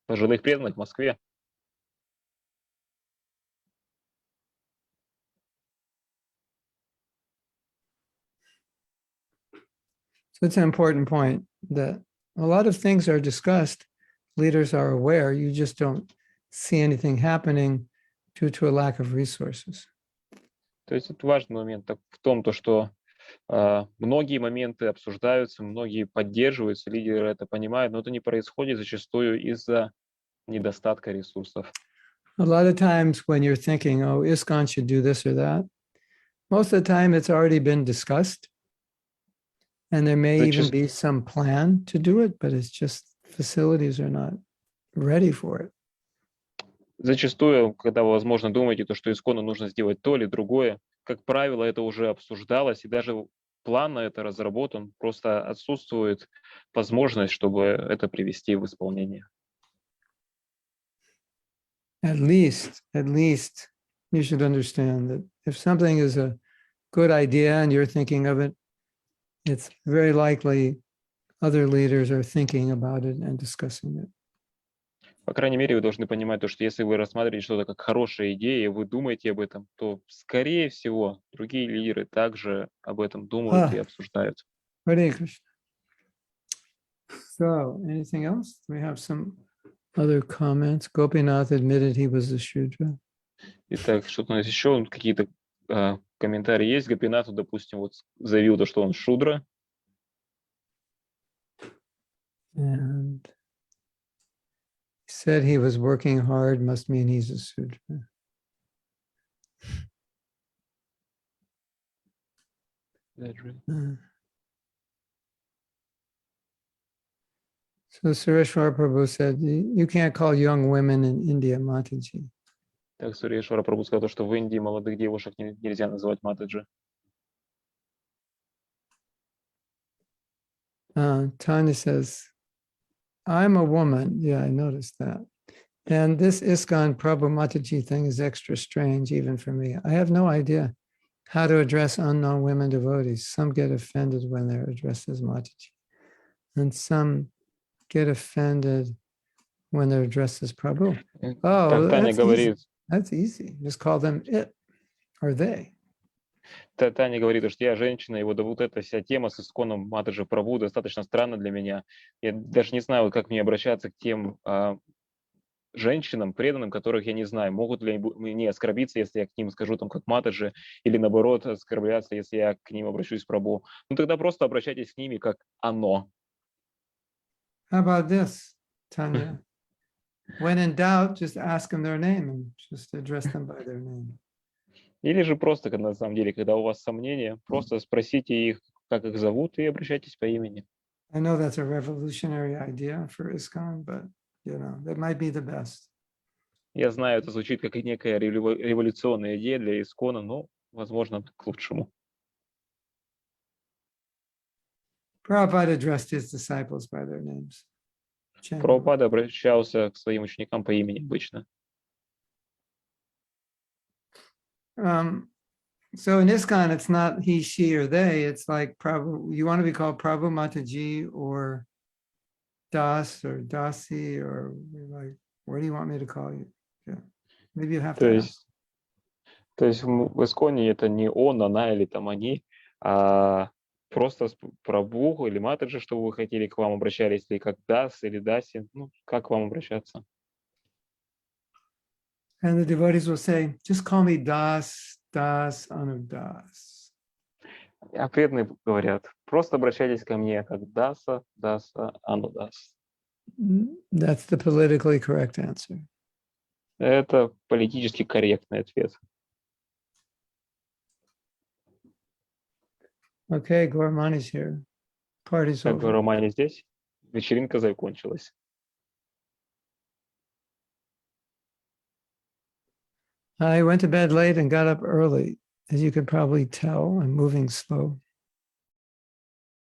B: пожилых преданных в Москве.
A: So it's an important point that a lot of things are discussed, leaders are aware, you just don't see anything happening due to a lack of resources.
B: То есть это важный момент в том, что многие моменты обсуждаются, многие поддерживаются, лидеры это понимают, но это не происходит зачастую из-за недостатка ресурсов.
A: A lot of times when you're thinking, oh, ISKCON should do this or that, most of the time it's already been discussed. And there may even be some plan to do it, but it's just facilities are not ready for it.
B: Зачастую, когда вы, возможно, думаете, что Искону нужно сделать то или другое, как правило, это уже обсуждалось, и даже план на это разработан, просто отсутствует возможность, чтобы это привести в исполнение.
A: At least you should understand that if something is a good idea and you're thinking of it, it's very likely other leaders are thinking about it and discussing it.
B: По крайней мере, вы должны понимать что если вы рассматриваете что-то как хорошая идея, и вы думаете об этом, то, скорее всего, другие лидеры также об этом думают и обсуждают.
A: Hare Krishna. So, anything else? We have some other comments. Gopinath admitted he was a Shudra.
B: Итак, что-то у нас еще, какие-то комментарии есть? Гопинату, допустим, заявил что он шудра.
A: And said he was working hard, must mean he's a Sudra. So Sureshwar Prabhu said, you can't call young women in India Mataji.
B: Так, Сурешвара Прабhu сказал, что в Индии молодых девушек нельзя называть матаджи.
A: Tanya says, I'm a woman. Yeah, I noticed that. And this ISKCON Prabhu Mataji thing is extra strange, even for me. I have no idea how to address unknown women devotees. Some get offended when they're addressed as Mataji, and some get offended when they're addressed as Prabhu. Oh,
B: Таня говорит,
A: that's easy. Just call them it or they.
B: Таня говорит, что я женщина, и эта вся тема с Исконом Матаджи Прабху достаточно странна для меня. Я даже не знаю, как мне обращаться к тем женщинам, преданным, которых я не знаю. Могут ли мне оскорбиться, если я к ним скажу как Матаджи, или наоборот оскорбляться, если я к ним обращусь Прабху. Тогда просто обращайтесь к ними как оно.
A: How about this, Tanya? When in doubt, just ask them their name and just address them by their name.
B: Или же просто, на самом деле, когда у вас сомнения, просто спросите их, как их зовут, и обращайтесь по имени.
A: I know that's a revolutionary idea for ISKCON, but that might be the best.
B: Я знаю, это звучит как некая революционная идея для Искона, но, возможно, к лучшему.
A: Prabhupada addressed his disciples by their names.
B: Прабхупада обращался к своим ученикам по имени обычно.
A: So in ISKCON, it's not he, she, or they. It's like Prabhu. You want to be called Prabhu Mataji or Das or Dasi or like, where do you want me to call you? Yeah. Maybe you have to ask.
B: То есть в Эстонии это не он, она или там они, а просто про Богу или Матаджи, что вы хотели, к вам обращались, или как Дас или Даси, ну, как к вам обращаться?
A: And the devotees will say, just call me Das, Das, Anudas.
B: А преданные говорят, просто обращайтесь ко мне как Даса, Даса, Анудас.
A: That's the politically correct answer.
B: Это политически корректный ответ.
A: Okay, Gormani's here. Party's
B: Так,
A: over.
B: Романе здесь. Вечеринка закончилась.
A: I went to bed late and got up early. As you can probably tell, I'm moving slow.